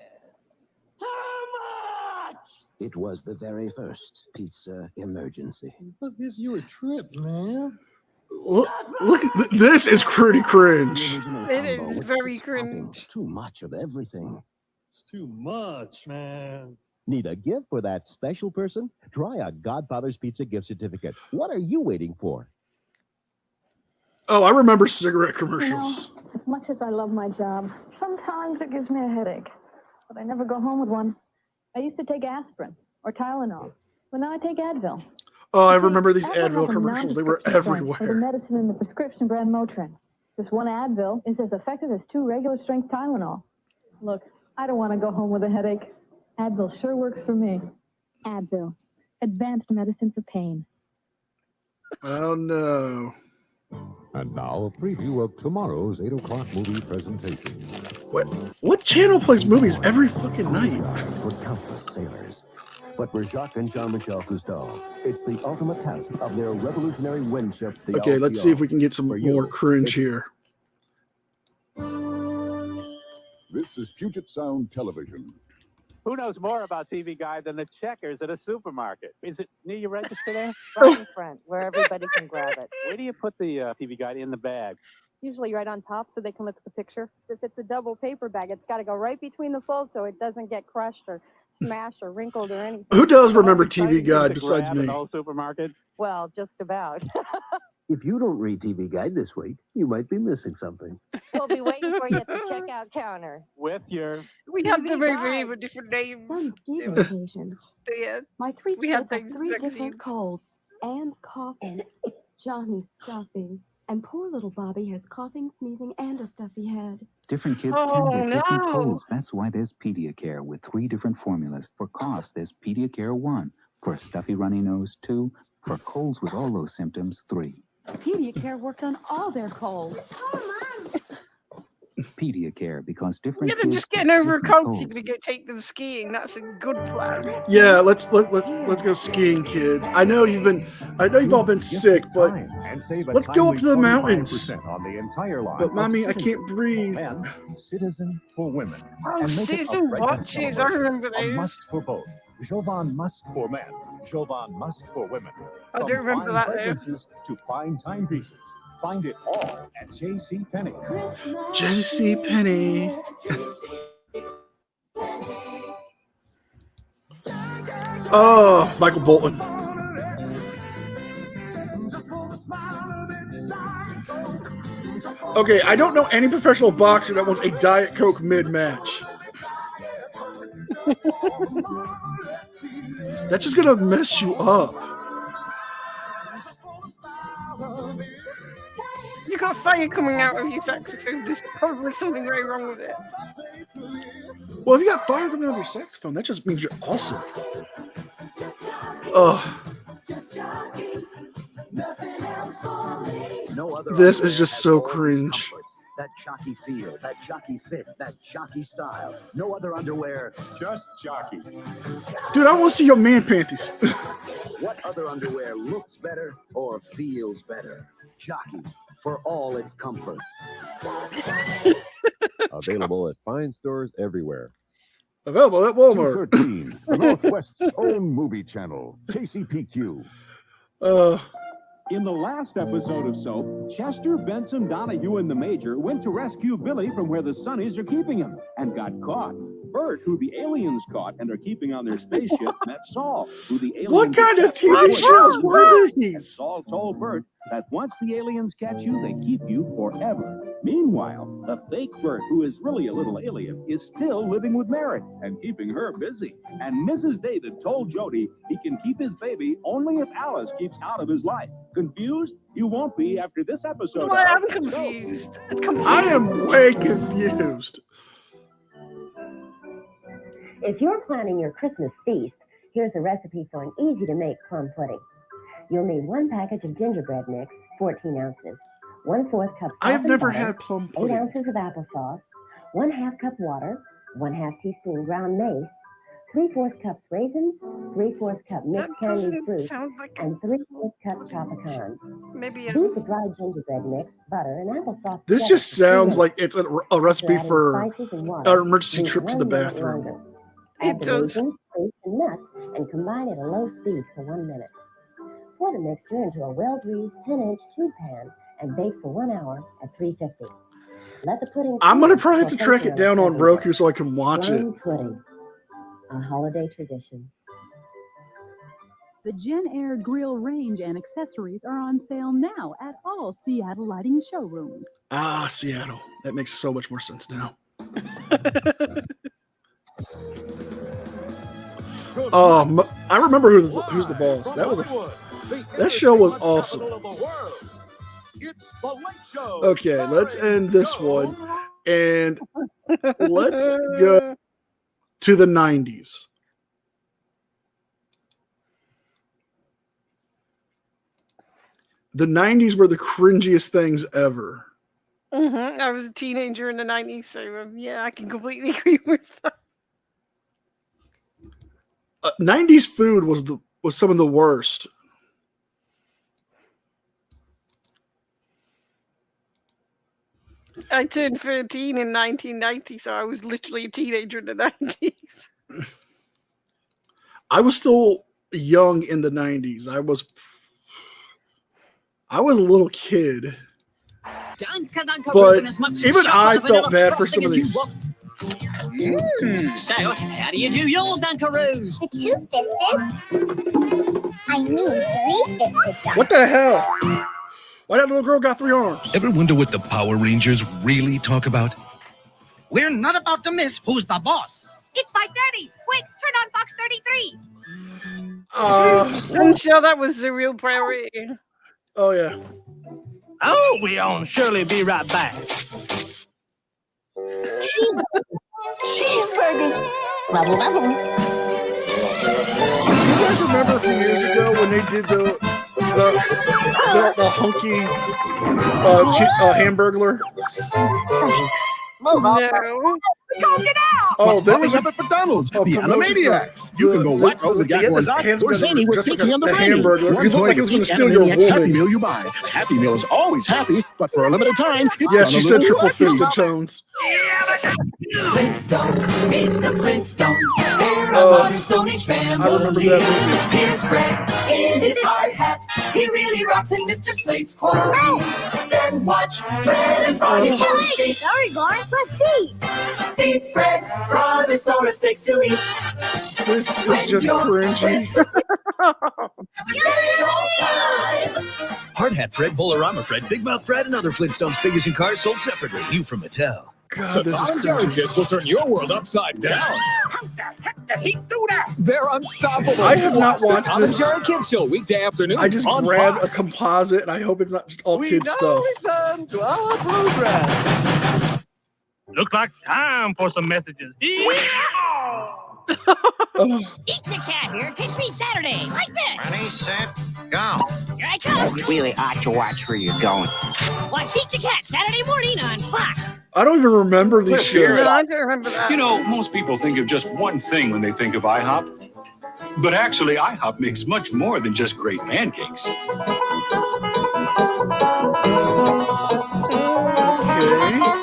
It was the very first pizza emergency. What gives you a trip, man? Look this is pretty cringe. It is very cringe. Too much of everything. It's too much, man. Need a gift for that special person? Try a Godfather's Pizza gift certificate. What are you waiting for? Oh, I remember cigarette commercials. You know, as much as I love my job, sometimes it gives me a headache. But I never go home with one. I used to take aspirin or Tylenol, but now I take Advil. Oh, I remember these Advil Advil has a commercials. They were non-prescription brand for the everywhere. medicine in the prescription brand Motrin. Just one Advil is as effective as 2 regular strength Tylenol. Look, I don't want to go home with a headache. Advil sure works for me. Advil, advanced medicine for pain. Oh no. And now a preview of tomorrow's 8 o'clock movie presentation. What channel plays movies every fucking night? For countless sailors. But for Jacques and Jean-Michel Cousteau, it's the ultimate test of their revolutionary wind ship. Okay, let's see if we can get some more cringe here. This is Puget Sound Television. Who knows more about TV Guide than the checkers at a supermarket? Is it near your register there? Right in front, where everybody can grab it. Where do you put the TV Guide in the bag? Usually right on top so they can look at the picture. If it's a double paper bag, it's got to go right between the folds so it doesn't get crushed or smashed or wrinkled or anything. Who does remember TV Guide besides me? Supermarket? Well, just about. If you don't read TV Guide this week, you might be missing something. We'll be waiting for you at the checkout counter. With your... We had them over here with different names. Yeah, My 3 we had kids have things 3 different vaccines. colds and coughing. Johnny's stuffy. And poor little Bobby has coughing, sneezing, and a stuffy head. Different kids Oh, can get different no. colds. That's why there's Pediacare with 3 different formulas. For coughs, there's Pediacare 1. For a stuffy runny nose, 2. For colds with all those symptoms, 3. Pediacare worked on all their colds. Pediacare, because different Yeah, they're kids just getting get over a different cold. So colds. you're gonna go take them skiing. That's a good plan. Yeah, let's go skiing, kids. I know you've all been sick, but let's go up to the mountains. On the entire line. But mommy, I can't breathe. Men, Citizen for women. Oh, And make it a Citizen pregnant watches. I celebration. remember A those. must for both. Jovan Musk for men. Jovan Musk for women. I do From remember fine that, though. fragrances to fine timepieces. Find it all at J.C. Penney. J.C. Penney. Oh, Michael Bolton. Okay, I don't know any professional boxer that wants a Diet Coke mid-match. That's just gonna mess you up. You got fire coming out of your saxophone. There's probably something very wrong with it. Well, if you got fire coming out of your saxophone, that just means you're awesome. Ugh. No other This is underwear just has so all these cringe. comforts. That jockey feel, that jockey fit, that jockey style. No other underwear, just jockey. Dude, I want to see your man panties. What other underwear looks better or feels better? Jockey, for all its comforts. Available at fine stores everywhere. Available at Walmart. 213, the Northwest's own movie channel, KCPQ. In the last episode of Soap, Chester, Benson, Donahue, and the Major went to rescue Billy from where the Sunnies are keeping him and got caught. Bert, who the aliens caught and are keeping on their spaceship, met Saul, who the aliens... What kind of TV shows were these? Saul told Bert that once the aliens catch you, they keep you forever. Meanwhile, the fake Bert, who is really a little alien, is still living with Mary and keeping her busy. And Mrs. David told Jody he can keep his baby only if Alice keeps out of his life. Confused? You won't be after this episode. Well, I'm confused. I am way confused. If you're planning your Christmas feast, here's a recipe for an easy-to-make plum pudding. You'll need 1 package of gingerbread mix, 14 ounces, 1/4 cup I have softened never butter, had plum 8 pudding. ounces of applesauce, 1/2 cup water, 1/2 teaspoon ground mace, 3/4 cups raisins, 3/4 cup mixed candied fruit, and 3/4 cup chopped pecans. Maybe Beat the dry gingerbread mix, butter, and applesauce. This together just for 2 sounds minutes. like it's a recipe After adding for spices and an water, emergency beat trip to the 1 minute bathroom. longer. Add the raisins, fruit, and nuts, and combine at a low speed for 1 minute. Pour the mixture into a well-greased 10-inch tube pan and bake for 1 hour at 350. Let the pudding. I'm gonna cool probably have to for track it 30 down on minutes. Roku so I can watch it. Plum pudding, a holiday tradition. The Gen Air grill range and accessories are on sale now at all Seattle Lighting showrooms. Ah, Seattle. That makes so much more sense now. I remember who's the boss. That show was awesome. Okay, let's end this one and let's go to the 90s. The 90s were the cringiest things ever. I was a teenager in the 90s, so yeah, I can completely agree with that. 90s food was some of the worst. I turned 13 in 1990, so I was literally a teenager in the 90s. I was still young in the 90s. I was a little kid. But even I felt bad for some of these. So, how do you do your Dunkaroos? The two-fisted. I mean, three-fisted. What the hell? Why that little girl got 3 arms? Ever wonder what the Power Rangers really talk about? We're not about to miss who's the boss. It's 5:30. Quick, turn on Fox 33. I'm sure that was the real priority. Oh, yeah. Oh, we on Shirley be right back. Cheeseburger. Rubble, rubble. You guys remember a few years ago when they did the hunky Hamburglar? Thanks. Move on. No. Coke it out. Oh, there was up at McDonald's. The Animaniacs. You can go right over the or Zany was just like picky on the the brain. Hamburglar. One You look toy like it was with going to each steal your Animaniacs Happy woman. Meal you buy. The Happy Meal is always happy, but for a limited time, it's Yes, she gonna said live triple lucky. fisted Jones. Flintstones, meet the Flintstones. They're a modern Stone Age family. I remember that movie. Here's Fred in his hard hat. He really rocks in Mr. Slate's quarry. Then watch Fred and Barney's Hey, sorry, Garth. Let's see. Feed Fred, Brontosaurus steaks to eat. This is just cringy. Hard Hat Fred, Bolorama Fred, Big Mouth Fred, and other Flintstones figures and cars sold separately. New from Mattel. God, this is Tom and Jerry cringy. kids will turn your world upside down. How the heck did he do that? They're unstoppable. I have not Watch the watched Tom this. and Jerry Kids Show weekday afternoons I just on grabbed Fox. a composite, and I hope it's not just all kid stuff. Return to our program. Looks like time for some messages. Eat the cat here. Catch me Saturday. Like this. Ready, set, go. Here I come. You really ought to watch where you're going. Watch Eat the Cat Saturday morning on Fox. I don't even remember these shows. No, I don't remember that. You know, most people think of just one thing when they think of IHOP. But actually, IHOP makes much more than just great pancakes. I'm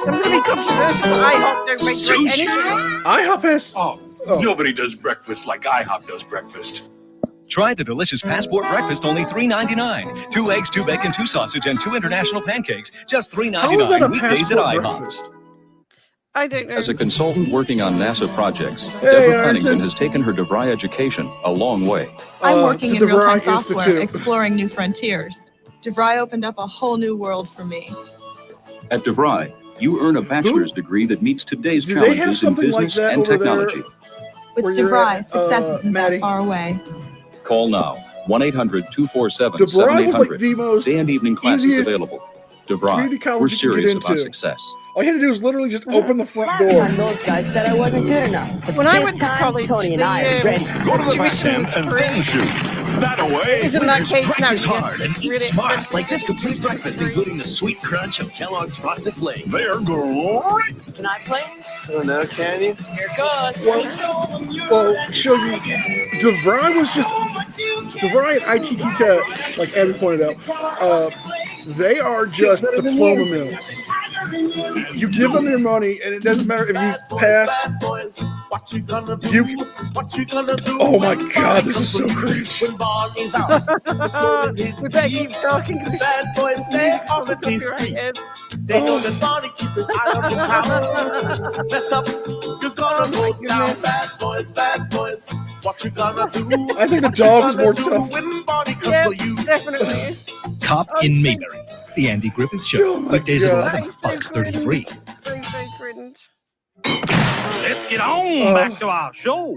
going to be controversial, but IHOP don't make great Sushi. anything. IHOP has... Nobody does breakfast like IHOP does breakfast. Try the delicious Passport Breakfast, only $3.99. 2 eggs, 2 bacon, 2 sausage, and 2 international pancakes. Just How is that $3.99 a weekdays at passport IHOP. breakfast? I don't know. As a consultant working on NASA projects, Hey, Deborah Ayrton. Pennington has taken her DeVry education a long way. I'm working the in real-time DeVry software, Institute. exploring new frontiers. DeVry opened up a whole new world for me. At DeVry, you earn a bachelor's degree that meets today's Do they have challenges in something like business that and over there? technology. With Where you're DeVry, at, success isn't Maddie? that far away. Call now, 1-800-247-7800. DeVry was like the most Day and evening classes easiest available. community DeVry, college we're you can get serious about into. success. All you had to do was literally just open the front Last door. time those guys said I wasn't good enough. But When I this went to time, college, Tony and I are ready. Go to the tuition was free. Shoot. That away. Isn't that case now? Practice hard and eat Really? smart, like this complete breakfast, including the sweet crunch of Kellogg's Frosted Flakes. They're great. Can I play? Oh, no, can you? Here it goes. Well, show you. DeVry was just DeVry and ITT Tech, like Abby pointed out. They are just diploma mills. You give them your money, and it doesn't matter if you passed. Oh my God, this is so cringe. We better keep talking because Bad boys stay on the copyrighted. They know the body keepers eye on the tower. Mess up, you're gonna go down. Bad boys, what you gonna do? I think the dog is more tough. Yeah, definitely. Cop in Mayberry. The Andy Griffith Show. Oh my Weekdays at God. 11, Fox 33. So cringe. Let's get on back to our show.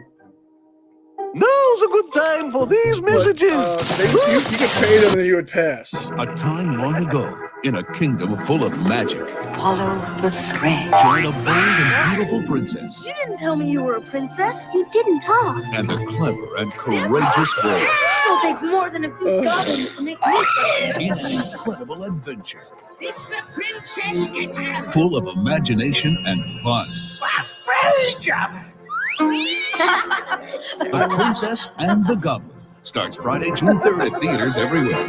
Now's a good time for these messages. You could pay them and then you would pass. A time long ago, in a kingdom full of magic, Follow the thread. join a bold and beautiful princess You didn't tell me you were a princess. You didn't tell us. and a clever and courageous boy. It'll take more than a few goblins to make me In an incredible adventure, It's the princess guitar. full of imagination and fun. The Princess and the Goblin starts Friday, June 3rd at theaters everywhere.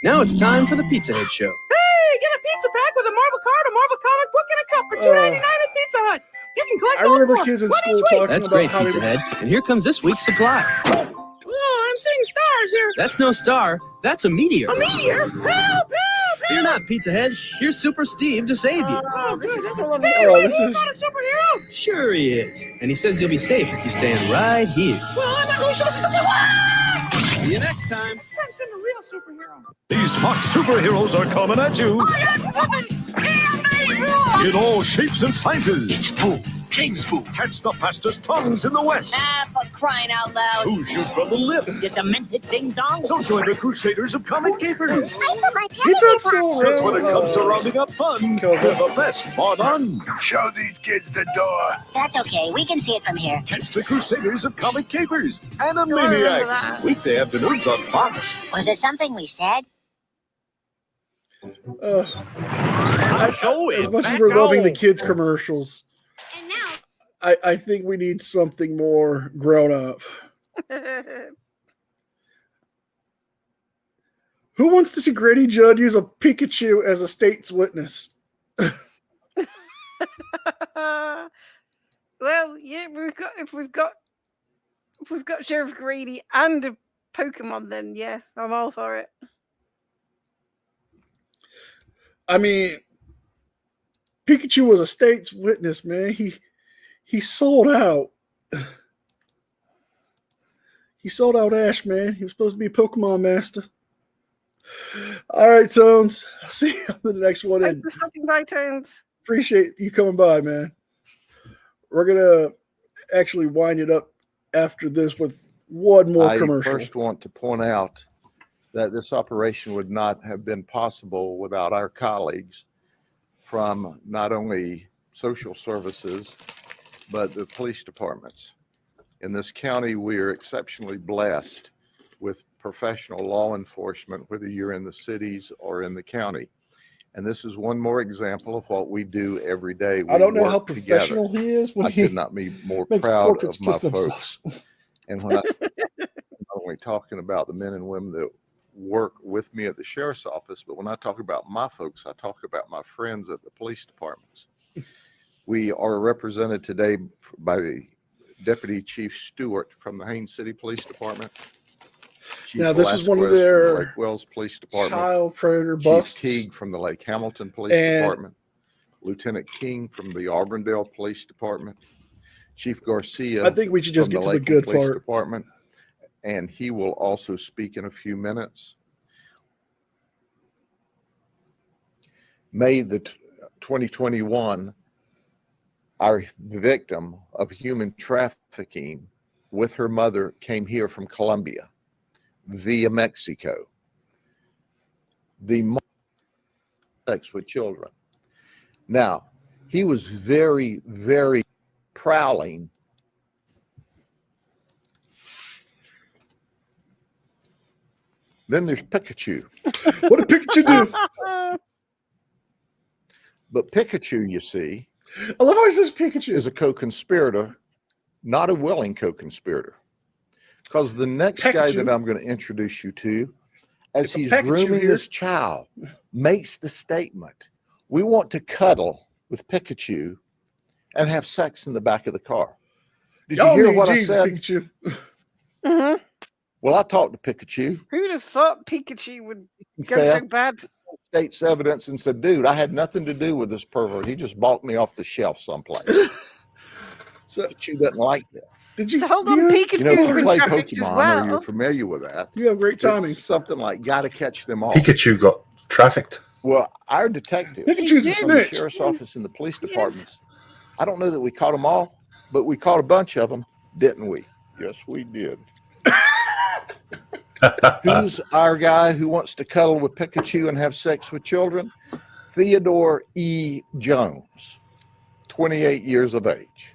Now it's time for the Pizza Head Show. Hey, get a pizza pack with a Marvel card, a Marvel comic book, and a cup for $2.99 at Pizza Hut. You can collect I all remember four. kids in One school each week. talking That's about great, how Pizza they, Head. And here comes this week's supply. Oh, I'm seeing stars here. That's no star. That's a meteor. A meteor? Help, help, Fear not, Pizza Head. Here's Super Steve to save you. Oh, this is Oh, wait, this he's is- not a superhero. Sure he is. And he says you'll be safe if you stand right here. Well, I'm not really sure this is See you next time. I'm seeing a real superhero. These Fox superheroes are coming at you in all shapes and sizes. It's Pooh, James Pooh. Catch the fastest tongues in the West. Ah, for crying out loud. Who shoot from the lip? You demented ding dong. So join the Crusaders of Comic Capers. I put my Pizza Hut's still Because when it around. comes to rounding up fun, Cool. they're the best fun on. Show these kids the door. That's okay. We can see it from here. Catch the Crusaders of Comic Capers, Animaniacs. Weekday afternoons on Fox. Was it something we said? show As is much as back we're loving the on. kids' commercials, And now, I think we need something more grown up. Who wants to see Grady Judd use a Pikachu as a state's witness? Well, yeah, if we've got Sheriff Grady and a Pokemon, then yeah, I'm all for it. I mean, Pikachu was a state's witness, man. He sold out. He sold out Ash, man. He was supposed to be a Pokemon master. All right, Tones. I'll see you on the next one. Thanks for stopping by, Tones. Appreciate you coming by, man. We're gonna actually wind it up after this with one more I commercial. first want to point out that this operation would not have been possible without our colleagues from not only social services, but the police departments. In this county, we are exceptionally blessed with professional law enforcement, whether you're in the cities or in the county. And this is one more example of what we do every day. I don't know work how together. professional he is when I he could not be more makes proud portraits of my kiss themselves. folks. And when I'm not only talking about the men and women that work with me at the sheriff's office, but when I talk about my folks, I talk about my friends at the police departments. We are represented today by the Deputy Chief Stewart from the Haines City Police Department. Chief Now, this is one of Velasquez from the their Lake Wells Police Department. child predator Chief busts. Teague from the Lake Hamilton Police And- Department. Lieutenant King from the Auburndale Police Department. Chief Garcia. I think we should just from get to the Lakeland good Police part. Department, and he will also speak in a few minutes. 2021, our victim of human trafficking with her mother came here from Colombia via Mexico. The sex with children. Now, he was very, very prowling. Then there's Pikachu. What did Pikachu do? But Pikachu, you see, I love how he says Pikachu is a co-conspirator, not a willing co-conspirator. Because the next guy that I'm going to introduce you to, as he's grooming this child, makes the statement, we want to cuddle with Pikachu and have sex in the back of the car. Did you hear what I said? Pikachu. Mm-hmm. Well, I talked to Pikachu. Who'd have thought Pikachu would go so bad? State's evidence and said, dude, I had nothing to do with this pervert. He just bought me off the shelf someplace. So Pikachu doesn't like that. Did you? So hold on, Pikachu's if you been play trafficked as Pokemon well. or you're familiar with that, you have great timing. It's something like got to catch them all. Pikachu got trafficked. Well, our detectives Pikachu's from the sheriff's office and the police departments, I don't know that we caught them all, but we caught a bunch of them, didn't we? Yes, we did. Who's our guy who wants to cuddle with Pikachu and have sex with children? Theodore E. Jones, 28 years of age.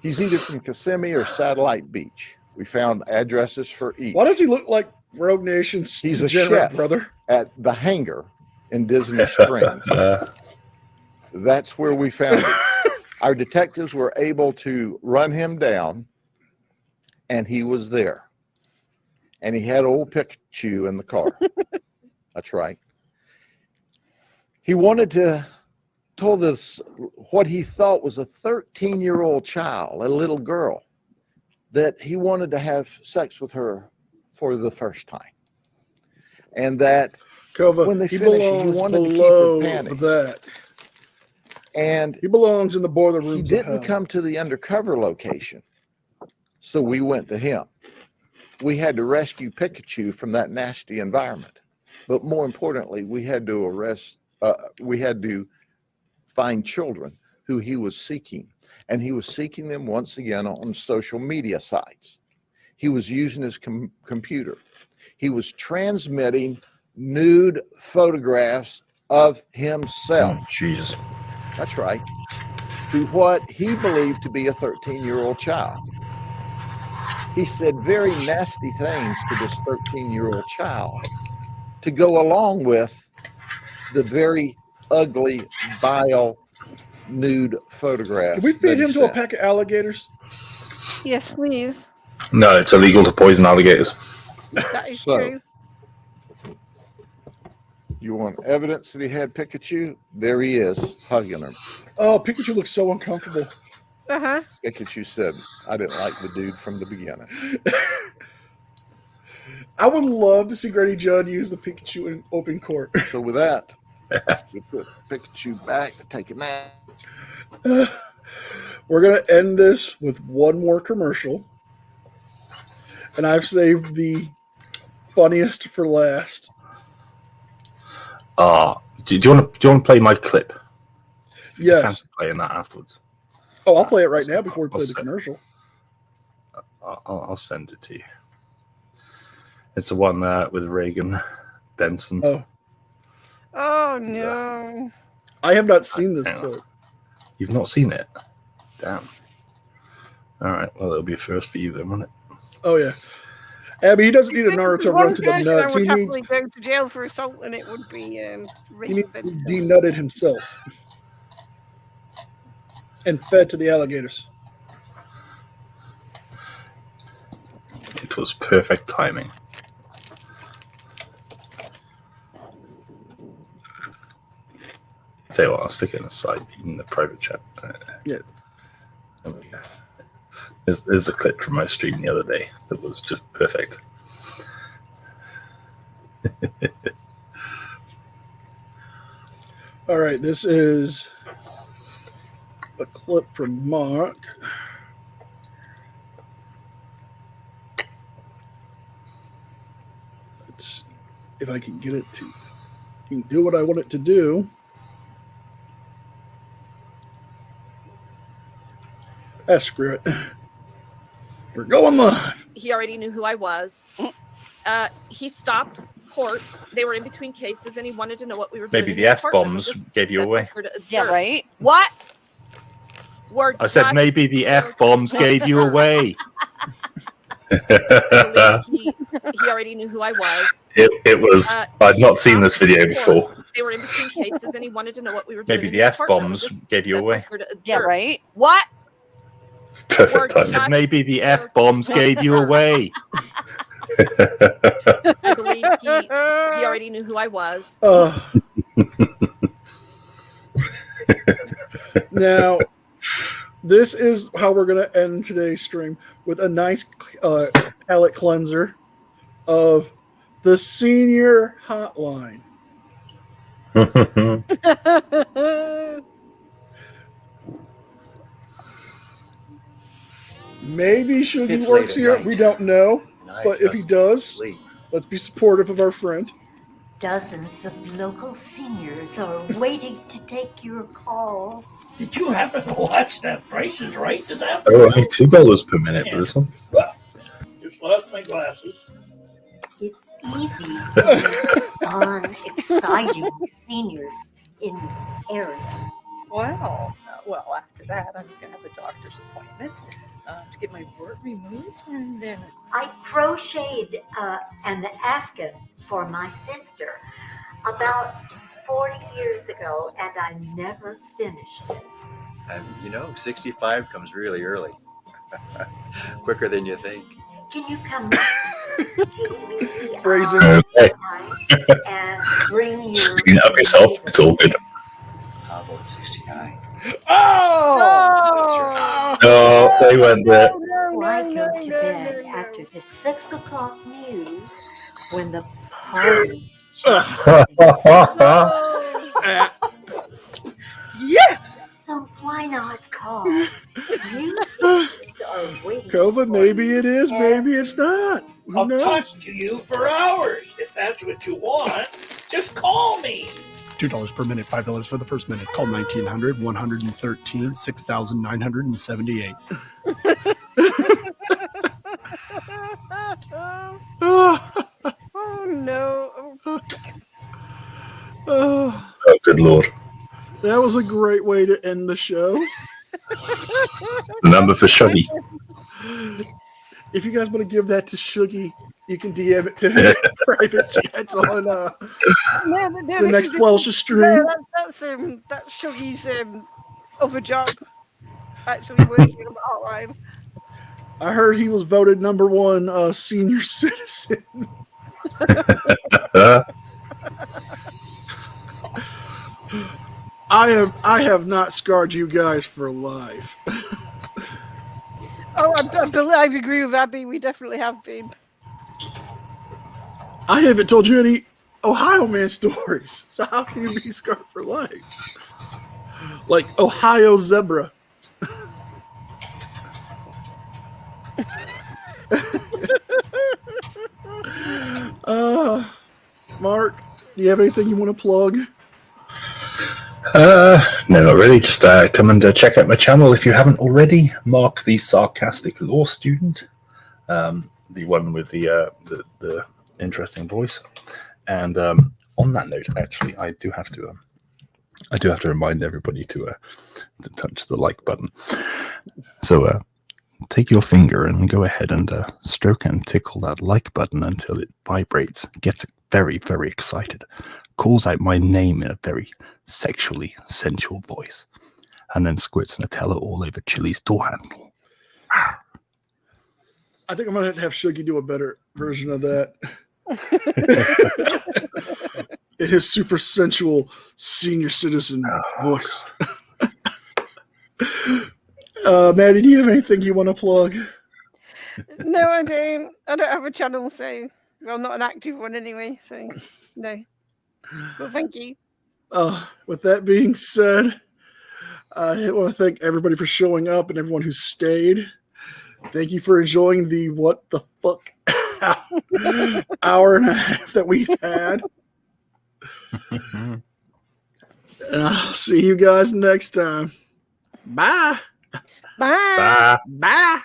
He's either from Kissimmee or Satellite Beach. We found addresses for each. Why does he look like Rogue Nation's He's a chef brother at the hangar in Disney Springs. That's where we found it. Our detectives were able to run him down, and he was there. And he had old Pikachu in the car. That's right. He wanted to told us what he thought was a 13-year-old child, a little girl, that he wanted to have sex with her for the first time. And that Kova, when they he finished, he belongs wanted to keep below her panties. that. And he belongs in the boiler room. He didn't come to the undercover location, so we went to him. We had to rescue Pikachu from that nasty environment, but more importantly, we had to find children who he was seeking, and he was seeking them once again on social media sites. He was using his computer. He was transmitting nude photographs of himself. Oh, Jesus. That's right. To what he believed to be a 13-year-old child. He said very nasty things to this 13-year-old child to go along with the very ugly, vile, nude photographs. Can we feed him to a pack of alligators? Yes, please. No, it's illegal to poison alligators. That is true. You want evidence that he had Pikachu? There he is, hugging him. Oh, Pikachu looks so uncomfortable. Uh-huh. Pikachu said, I didn't like the dude from the beginning. I would love to see Granny Judd use the Pikachu in open court. So with that, we put Pikachu back and take a nap. We're going to end this with one more commercial. And I've saved the funniest for last. Do you want to play my clip? Yes. Playing that afterwards. Oh, I'll play it right now before we play the commercial. I'll send it to you. It's the one with Reagan Benson. Oh no! I have not seen this clip. You've not seen it? Damn. All right. Well, it'll be a first for you then, won't it? Oh yeah. Abby, he doesn't need a Naruto run to the nuts. I would He needs happily go to jail for assault, and it would be he Reagan needs to Benson. be denutted himself and fed to the alligators. It was perfect timing. Tell you what, I'll stick it in the side in the private chat. Yeah. There we go. There's a clip from my stream the other day that was just perfect. All right, this is a clip from Mark. Let's, if I can get it to do what I want it to do. Screw it. We're going live. He already knew who I was. He stopped court. They were in between cases, and he wanted to know what we were doing. Maybe the F-bombs gave you away. Yeah, right. What? I said maybe the F-bombs gave you away. He already knew who I was. It was. I'd not seen this video before. They were in between cases, and he wanted to know what we were doing. Maybe the F-bombs gave you away. Yeah, right. What? It's perfect timing. Maybe the F-bombs gave you away. I believe he already knew who I was. Now, this is how we're going to end today's stream, with a nice palate cleanser of the senior hotline. Maybe Shuggy works here. We don't know. But if he does, let's be supportive of our friend. Dozens of local seniors are waiting to take your call. Did you happen to watch that Price is Right this Oh, afternoon? only $2 per minute for this one. Just lost my glasses. It's easy to make fun, exciting seniors in the area. Wow. Well, after that, I'm going to have a doctor's appointment to get my wart removed, and then I crocheted an Afghan for my sister about 40 years ago, and I never finished it. And 65 comes really early. Quicker than you think. Can you come see me Phrasing. Okay. and bring your... Clean it up yourself. It's all good. How about 69? Oh! No, they went there. I go to bed after the 6 o'clock news when the party's Yes! So why not call? You seniors are waiting. COVID, maybe it is, maybe it's not. Who I'll knows? talk to you for hours if that's what you want. Just call me. $2 per minute, $5 for the first minute. Call 1900-113 6,978. Oh no. Oh, good Lord. that was a great way to end the show. Number for Shuggy. If you guys want to give that to Shuggy, you can DM it to private chats on the next Welsh stream. That's Shuggy's other job. Actually working on the hotline. I heard he was voted number one senior citizen. I have not scarred you guys for life. Oh, I agree with Abby. We definitely have been. I haven't told you any Ohio man stories. So how can you be scarred for life? Like Ohio zebra. Mark, do you have anything you want to plug? No, not really. Just come and check out my channel if you haven't already. Mark the Sarcastic Law Student, the one with the interesting voice. And on that note, actually, I do have to remind everybody to touch the like button. So take your finger and go ahead and stroke and tickle that like button until it vibrates, gets very, very excited, calls out my name in a very sexually sensual voice, and then squirts Nutella all over Chili's door handle. I think I'm going to have Shuggy do a better version of that. In his super sensual senior citizen voice. Maddie, do you have anything you want to plug? No, I don't. I don't have a channel, so well, not an active one anyway. So no. But thank you. With that being said, I want to thank everybody for showing up and everyone who stayed. Thank you for enjoying the what the fuck hour and a half that we've had. And I'll see you guys next time. Bye. Bye. Bye. Bye.